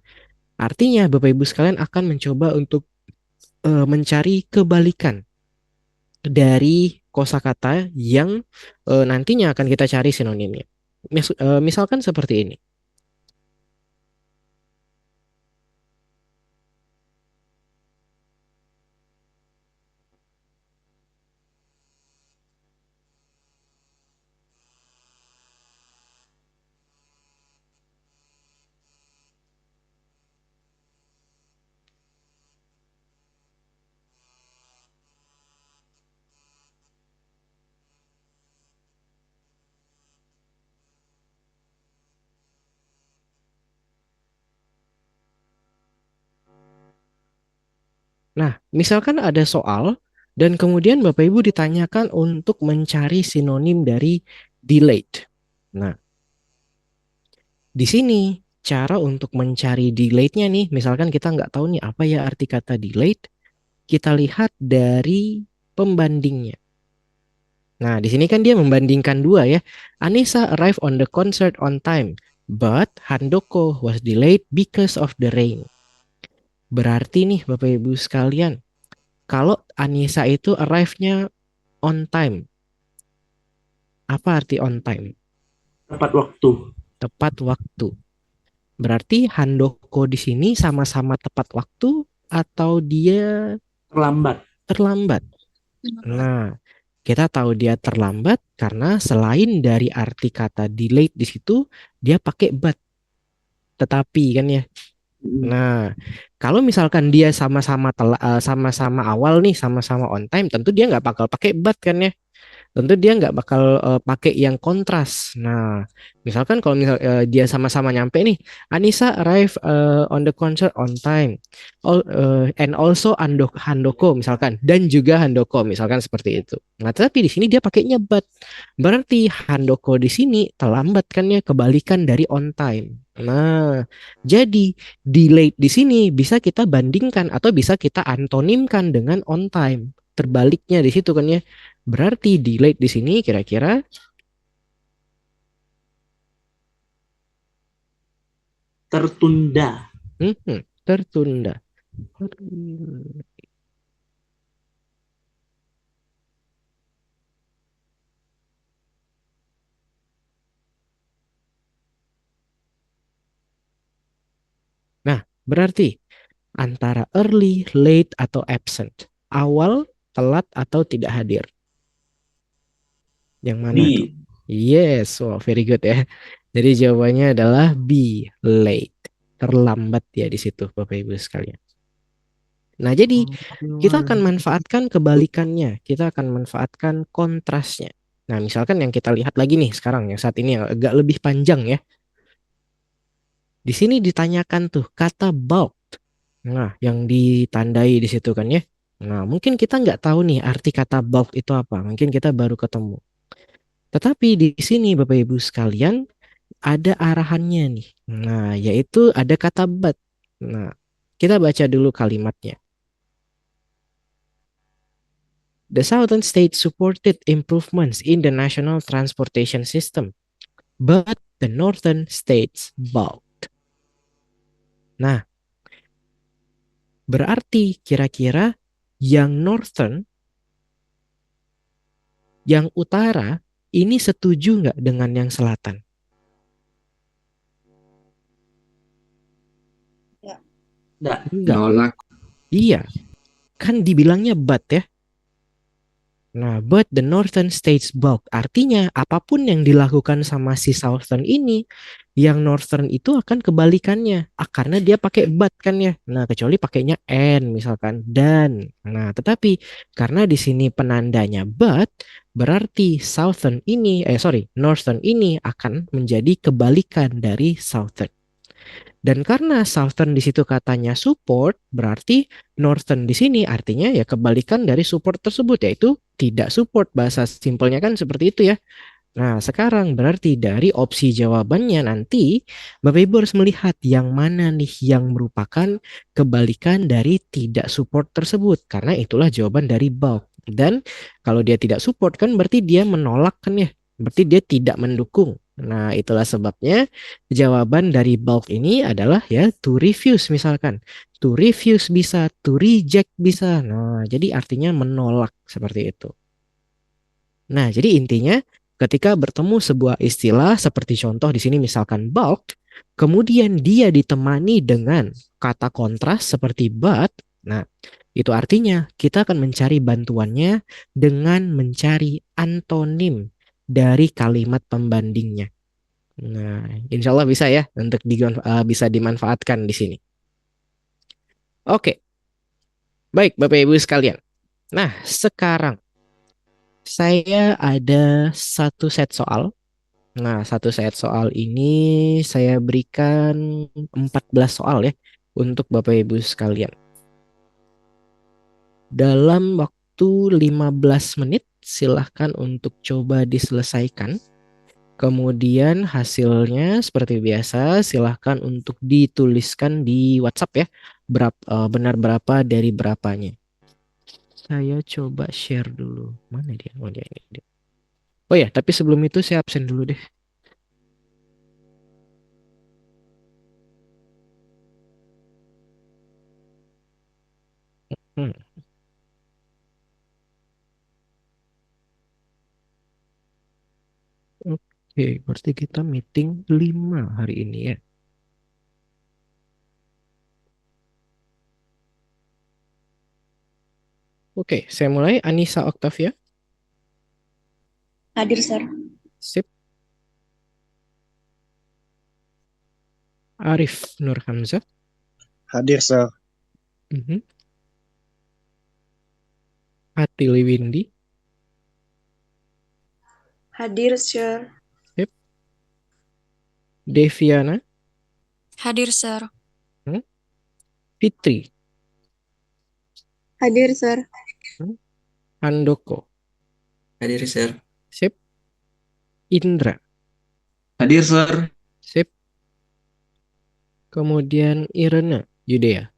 artinya Bapak Ibu sekalian akan mencoba untuk mencari kebalikan dari kosakata yang nantinya akan kita cari sinonimnya. Misalkan seperti ini. Nah, misalkan ada soal dan kemudian Bapak Ibu ditanyakan untuk mencari sinonim dari delayed. Nah, di sini cara untuk mencari delayed-nya nih, misalkan kita nggak tahu nih apa ya arti kata delayed, kita lihat dari pembandingnya. Nah, di sini kan dia membandingkan dua ya. Anissa arrived on the concert on time, but Handoko was delayed because of the rain. Berarti nih Bapak Ibu sekalian, kalau Anissa itu arrive-nya on time. Apa arti on time? Tepat waktu. Tepat waktu. Berarti Handoko di sini sama-sama tepat waktu atau dia Terlambat. terlambat? Nah, kita tahu dia terlambat karena selain dari arti kata delayed di situ, dia pakai but. Tetapi kan ya. Nah, kalau misalkan dia sama-sama awal nih, sama-sama on time, tentu dia nggak bakal pakai but kan ya. Tentu dia nggak bakal pakai yang kontras. Nah, misalkan kalau dia sama-sama nyampe nih, Anissa arrive on the concert on time, and also Handoko misalkan, dan juga Handoko misalkan seperti itu. Nah, tapi di sini dia pakainya but, berarti Handoko di sini terlambat kan ya, kebalikan dari on time. Nah, jadi delayed di sini bisa kita bandingkan atau bisa kita antonimkan dengan on time. Terbaliknya di situ kan ya. Berarti delayed di sini kira-kira Tertunda. tertunda. Nah, berarti antara early, late, atau absent. Awal, telat, atau tidak hadir. Yang mana B. tuh? Yes, wow, very good ya. Jadi jawabannya adalah B, late. Terlambat ya di situ, Bapak Ibu sekalian. Nah, jadi kita akan manfaatkan kebalikannya. Kita akan manfaatkan kontrasnya. Nah, misalkan yang kita lihat lagi nih sekarang, yang saat ini yang agak lebih panjang ya. Di sini ditanyakan tuh kata bulk. Nah, yang ditandai di situ kan ya. Nah, mungkin kita nggak tahu nih arti kata bulk itu apa. Mungkin kita baru ketemu. Tetapi di sini Bapak Ibu sekalian ada arahannya nih. Nah, yaitu ada kata but. Nah, kita baca dulu kalimatnya. The southern states supported improvements in the national transportation system, but the northern states balked. Nah, berarti kira-kira yang northern, yang utara, ini setuju nggak dengan yang selatan? Nggak. Enggak. Nolak. Iya, kan dibilangnya but ya. Nah, but the northern states balk. Artinya apapun yang dilakukan sama si southern ini, yang northern itu akan kebalikannya. Karena dia pakai but kan ya. Nah, kecuali pakainya and misalkan dan. Nah, tetapi karena di sini penandanya but, berarti northern ini akan menjadi kebalikan dari southern. Dan karena Southern di situ katanya support, berarti Northern di sini artinya ya kebalikan dari support tersebut, yaitu tidak support. Bahasa simpelnya kan seperti itu ya. Nah, sekarang berarti dari opsi jawabannya nanti Bapak Ibu harus melihat yang mana nih yang merupakan kebalikan dari tidak support tersebut. Karena itulah jawaban dari bulk. Dan kalau dia tidak support kan berarti dia menolak kan ya. Berarti dia tidak mendukung. Nah, itulah sebabnya jawaban dari bulk ini adalah ya to refuse misalkan. To refuse bisa, to reject bisa. Nah, jadi artinya menolak seperti itu. Nah, jadi intinya ketika bertemu sebuah istilah seperti contoh di sini misalkan bulk, kemudian dia ditemani dengan kata kontras seperti but, nah itu artinya kita akan mencari bantuannya dengan mencari antonim dari kalimat pembandingnya. Nah, insya Allah bisa ya untuk bisa dimanfaatkan di sini. Oke, baik Bapak Ibu sekalian. Nah, sekarang saya ada satu set soal. Nah, satu set soal ini saya berikan 14 soal ya untuk Bapak Ibu sekalian. Dalam waktu 15 menit silahkan untuk coba diselesaikan. Kemudian hasilnya seperti biasa silahkan untuk dituliskan di WhatsApp ya. Benar berapa dari berapanya. Saya coba share dulu. Mana dia? Oh, ini dia. Oh ya, tapi sebelum itu saya absen dulu deh. Hmm. Oke, berarti kita meeting 5 hari ini ya. Oke, saya mulai. Anissa Octavia. Hadir, Sir. Sip. Arif Nur Hamzah. Hadir, Sir. Mhm. Atili Windy. Hadir, Sir. Sip. Deviana. Hadir, Sir. Fitri. Hadir, Sir. Handoko. Hadir, Sir. Sip. Indra. Hadir, Sir. Sip. Kemudian Irena Yudea.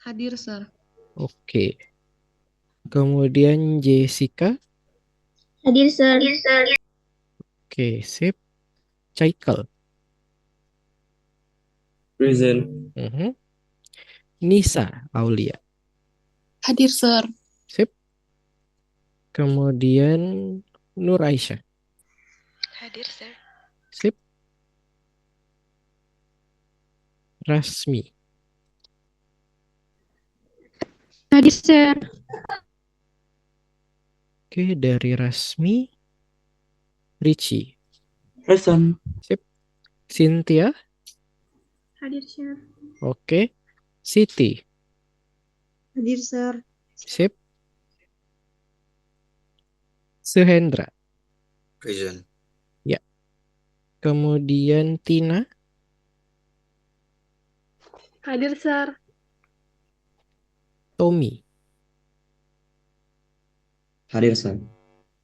Hadir, Sir. Oke. Kemudian Jessica. Hadir, Sir. Oke, sip. Caikel. Present. Mhm. Nisa Aulia. Hadir, Sir. Sip. Kemudian Nur Aisyah. Hadir, Sir. Sip. Rasmi. Hadir, Sir. Oke, dari Rasmi, Richie. Present. Sip. Cynthia. Hadir, Sir. Oke. Siti. Hadir, Sir. Sip. Suhendra. Present. Ya. Kemudian Tina. Hadir, Sir. Tommy. Hadir, Sir.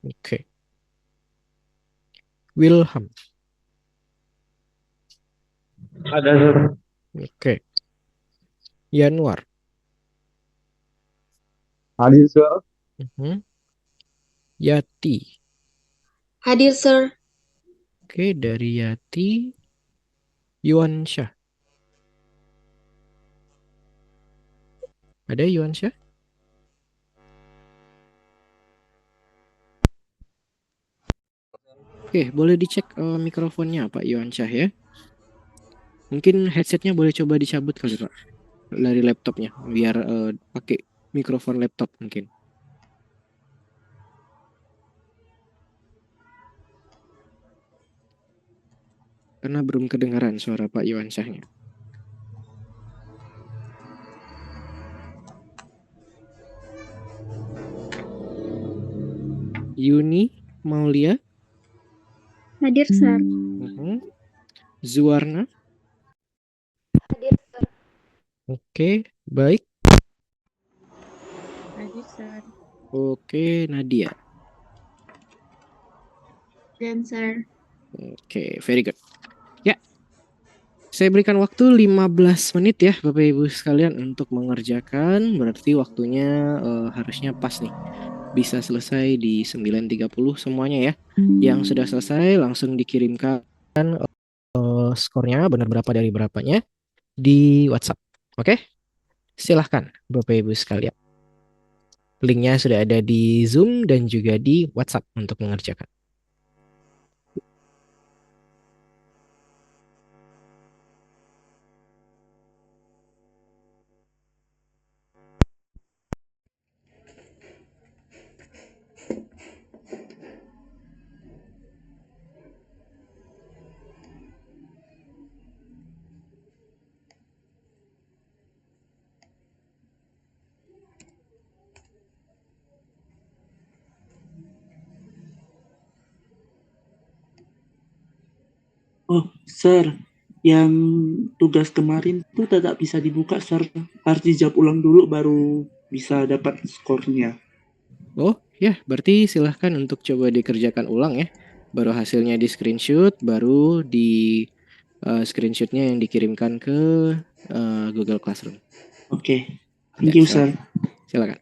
Oke. Wilham. Ada, Sir. Oke. Yanuar. Hadir, Sir. Mhm. Yati. Hadir, Sir. Oke, dari Yati. Yuan Syah. Ada Yuan Syah? Oke, boleh dicek mikrofonnya Pak Yuan Syah ya. Mungkin headsetnya boleh coba dicabut kali Pak dari laptopnya biar pakai mikrofon laptop mungkin. Karena belum kedengaran suara Pak Yuan Syahnya. Yuni Maulia. Hadir, Sir. Zuwarna. Hadir, Sir. Oke, baik. Hadir, Sir. Oke, Nadia. Dan, Sir. Oke, very good. Ya, saya berikan waktu 15 menit ya Bapak Ibu sekalian untuk mengerjakan. Berarti waktunya harusnya pas nih. Bisa selesai di 9.30 semuanya ya. Yang sudah selesai langsung dikirimkan skornya benar berapa dari berapanya di WhatsApp. Oke? Silahkan Bapak Ibu sekalian. Linknya sudah ada di Zoom dan juga di WhatsApp untuk mengerjakan. Oh, Sir, yang tugas kemarin tuh tidak bisa dibuka, Sir. Harus dijawab ulang dulu baru bisa dapat skornya. Oh ya, berarti silahkan untuk coba dikerjakan ulang ya. Baru hasilnya di screenshot, baru di screenshotnya yang dikirimkan ke Google Classroom. Oke, Ya, thank you, silakan. Sir. Silakan.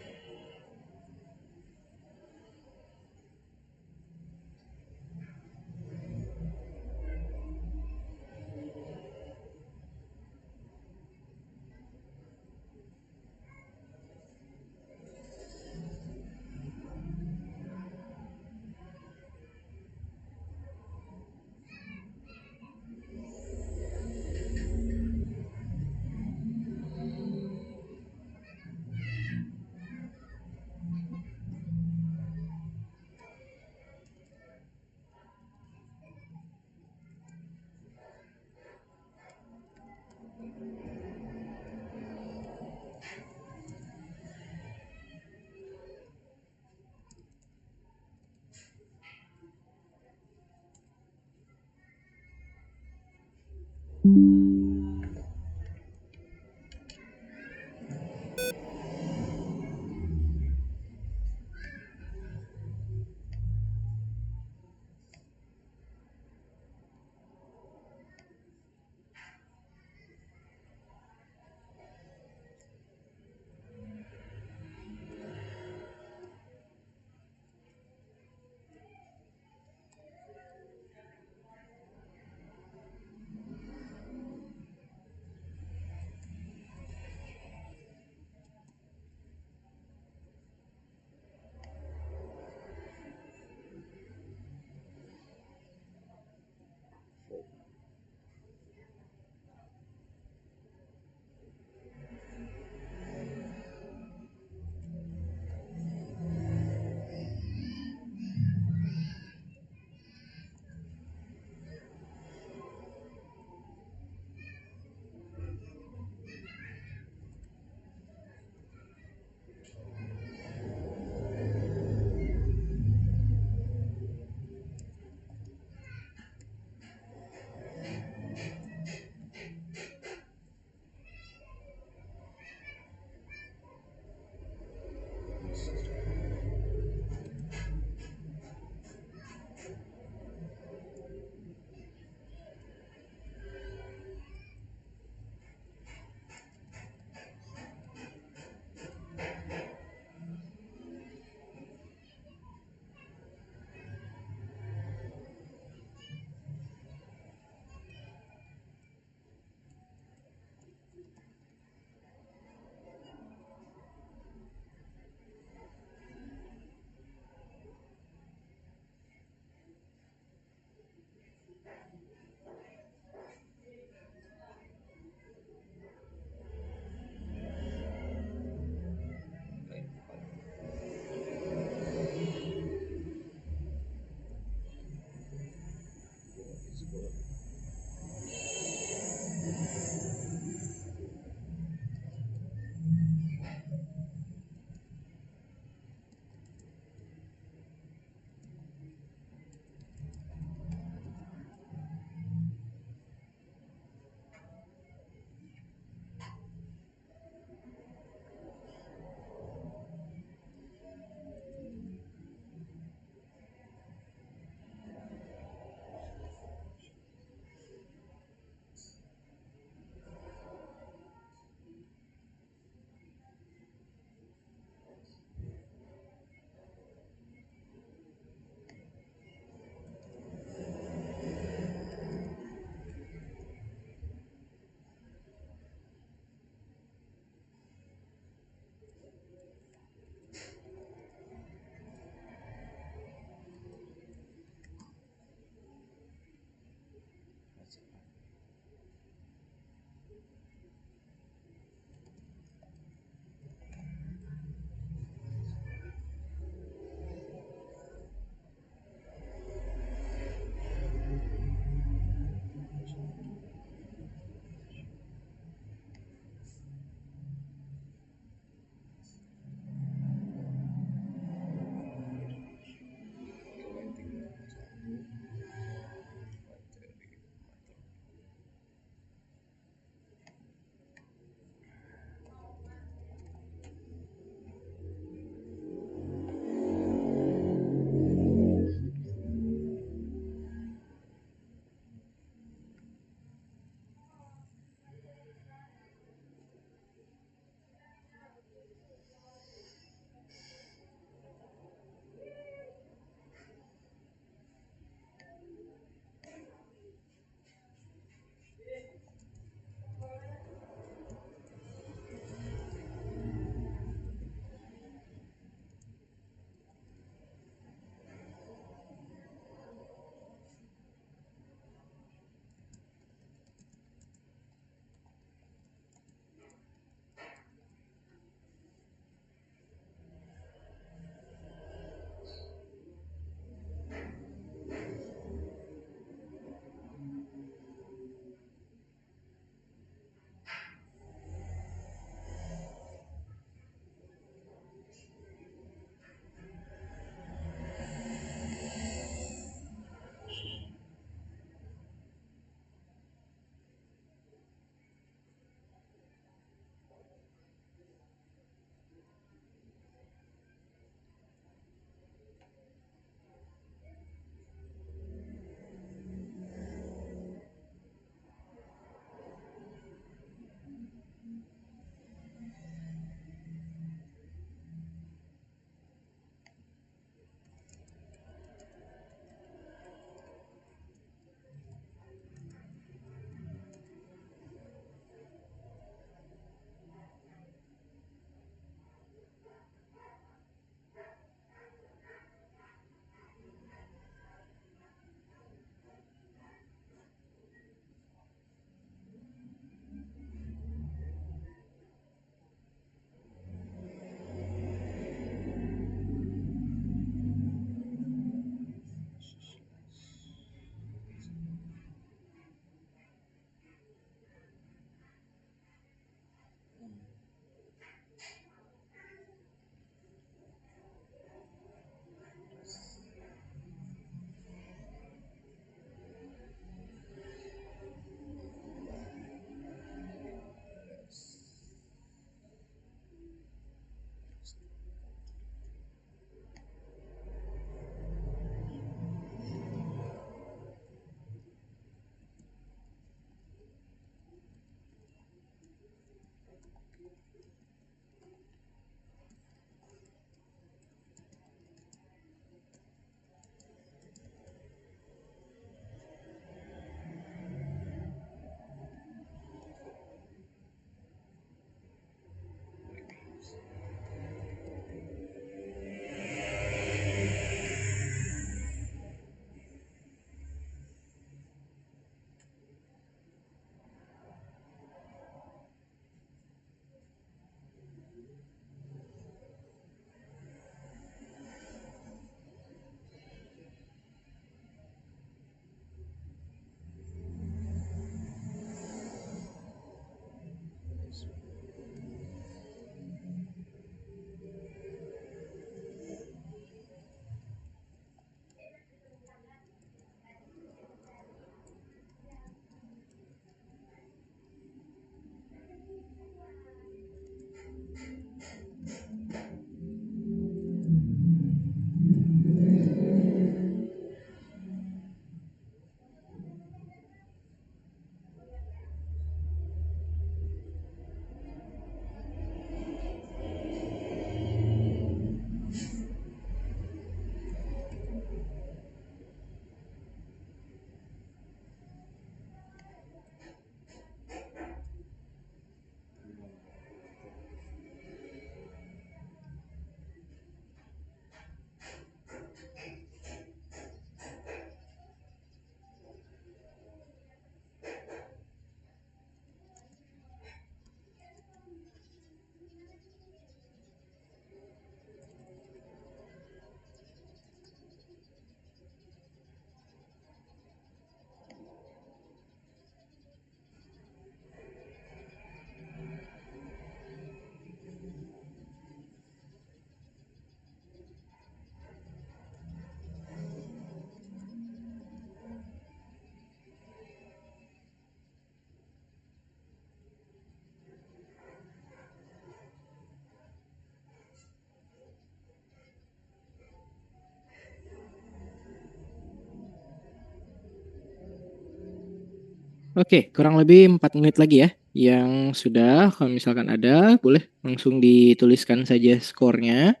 Oke, kurang lebih 4 menit lagi ya. Yang sudah, kalau misalkan ada, boleh langsung dituliskan saja skornya.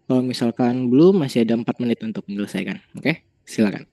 Kalau misalkan belum, masih ada 4 menit untuk menyelesaikan. Oke, silakan.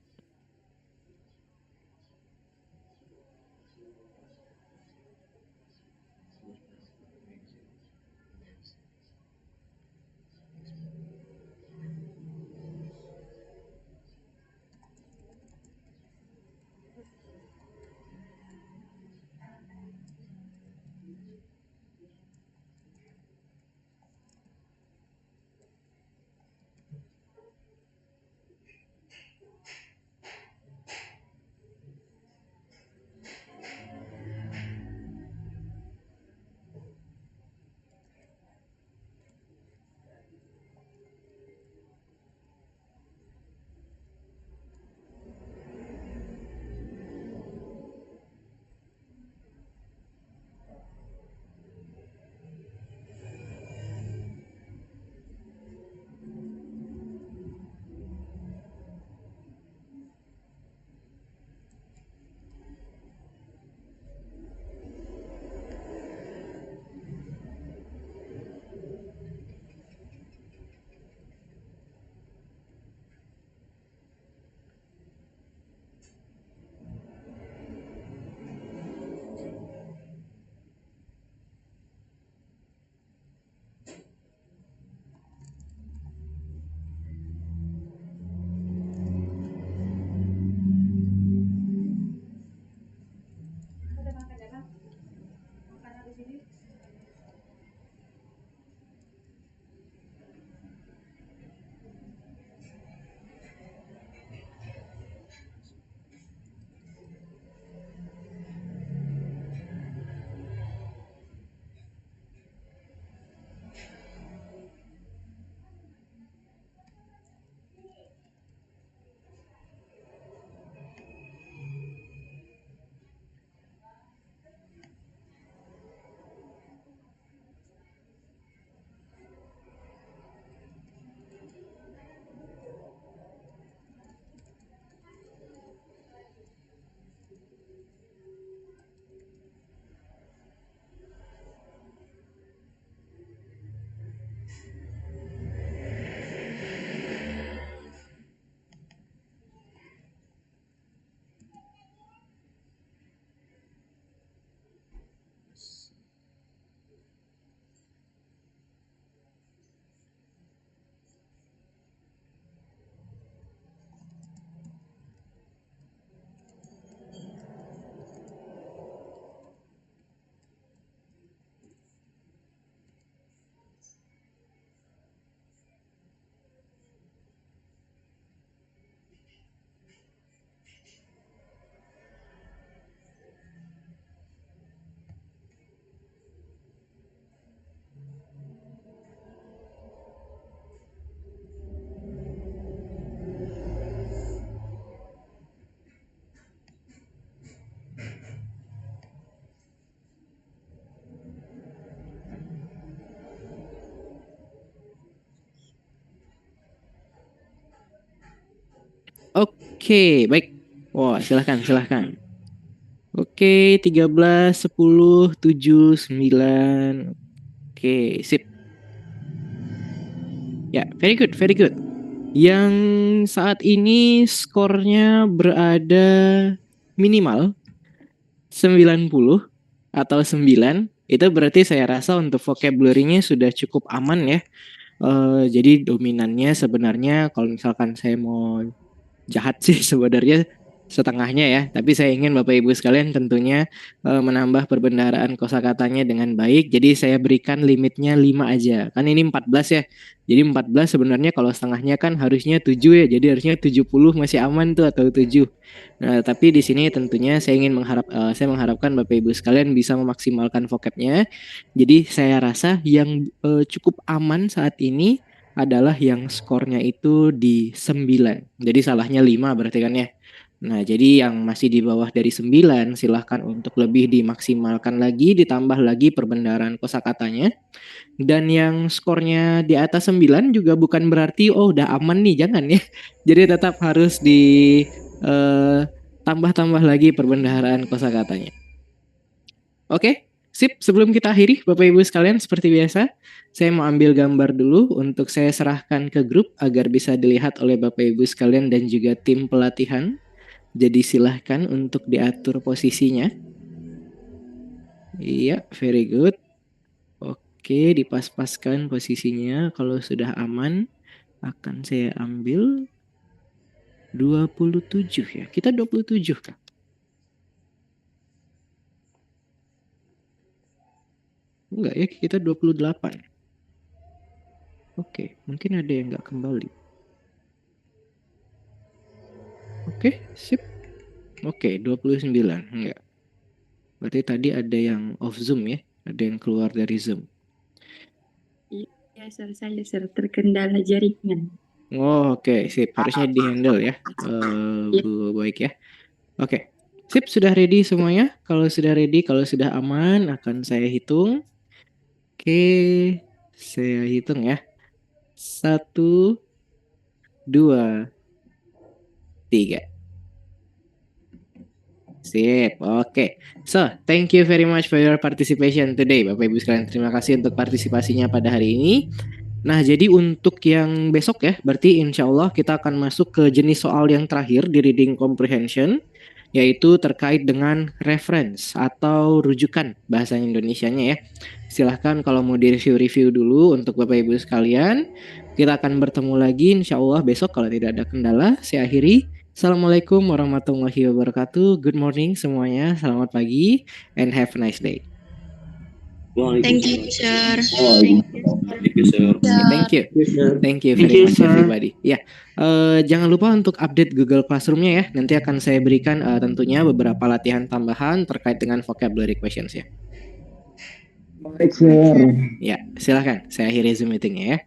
Oke, baik. Wah, silahkan. Oke, 13, 10, 7, 9. Oke, sip. Ya, very good. Yang saat ini skornya berada minimal 90 atau 9. Itu berarti saya rasa untuk vocabulary-nya sudah cukup aman ya. Jadi dominannya sebenarnya kalau misalkan saya mau jahat sih sebenarnya setengahnya ya. Tapi saya ingin Bapak Ibu sekalian tentunya menambah perbendaharaan kosakatanya dengan baik. Jadi saya berikan limitnya 5 aja. Kan ini 14 ya. Jadi 14 sebenarnya kalau setengahnya kan harusnya 7 ya. Jadi harusnya 70 masih aman tuh atau 7. Nah, tapi di sini tentunya saya mengharapkan Bapak Ibu sekalian bisa memaksimalkan vocabnya. Jadi saya rasa yang cukup aman saat ini adalah yang skornya itu di 9. Jadi salahnya 5 berarti kan ya. Nah, jadi yang masih di bawah dari 9 silahkan untuk lebih dimaksimalkan lagi, ditambah lagi perbendaharaan kosakatanya. Dan yang skornya di atas 9 juga bukan berarti oh udah aman nih, jangan ya. Jadi tetap harus tambah-tambah lagi perbendaharaan kosakatanya. Oke, sip. Sebelum kita akhiri, Bapak Ibu sekalian, seperti biasa, saya mau ambil gambar dulu untuk saya serahkan ke grup agar bisa dilihat oleh Bapak Ibu sekalian dan juga tim pelatihan. Jadi silahkan untuk diatur posisinya. Iya, very good. Oke, dipas-paskan posisinya. Kalau sudah aman, akan saya ambil 27 ya. Kita 27 kan? Enggak ya, kita 28. Oke, mungkin ada yang nggak kembali. Oke, sip. Oke, 29. Enggak. Berarti tadi ada yang off Zoom ya. Ada yang keluar dari Zoom. Ya, Sir. Saya, Sir. Terkendala jaringan. Oh, oke, sip. Harusnya di-handle ya. Bu baik ya. Oke. Sip, sudah ready semuanya? Kalau sudah ready, kalau sudah aman, akan saya hitung. Oke, saya hitung ya. 1, 2, 3. Sip, oke. So, thank you very much for your participation today, Bapak Ibu sekalian. Terima kasih untuk partisipasinya pada hari ini. Nah, jadi untuk yang besok ya, berarti insya Allah kita akan masuk ke jenis soal yang terakhir di reading comprehension, yaitu terkait dengan reference atau rujukan bahasa Indonesianya ya. Silahkan kalau mau di-review dulu untuk Bapak Ibu sekalian. Kita akan bertemu lagi insya Allah besok kalau tidak ada kendala. Saya akhiri. Assalamualaikum warahmatullahi wabarakatuh. Good morning semuanya. Selamat pagi and have a nice day. Thank you, Sir. Thank you, sir. Thank you. Thank you very much everybody. Ya, jangan lupa untuk update Google Classroom-nya ya. Nanti akan saya berikan tentunya beberapa latihan tambahan terkait dengan vocabulary questions ya. Baik, Sir. Ya, silakan. Saya akhiri Zoom meeting-nya ya.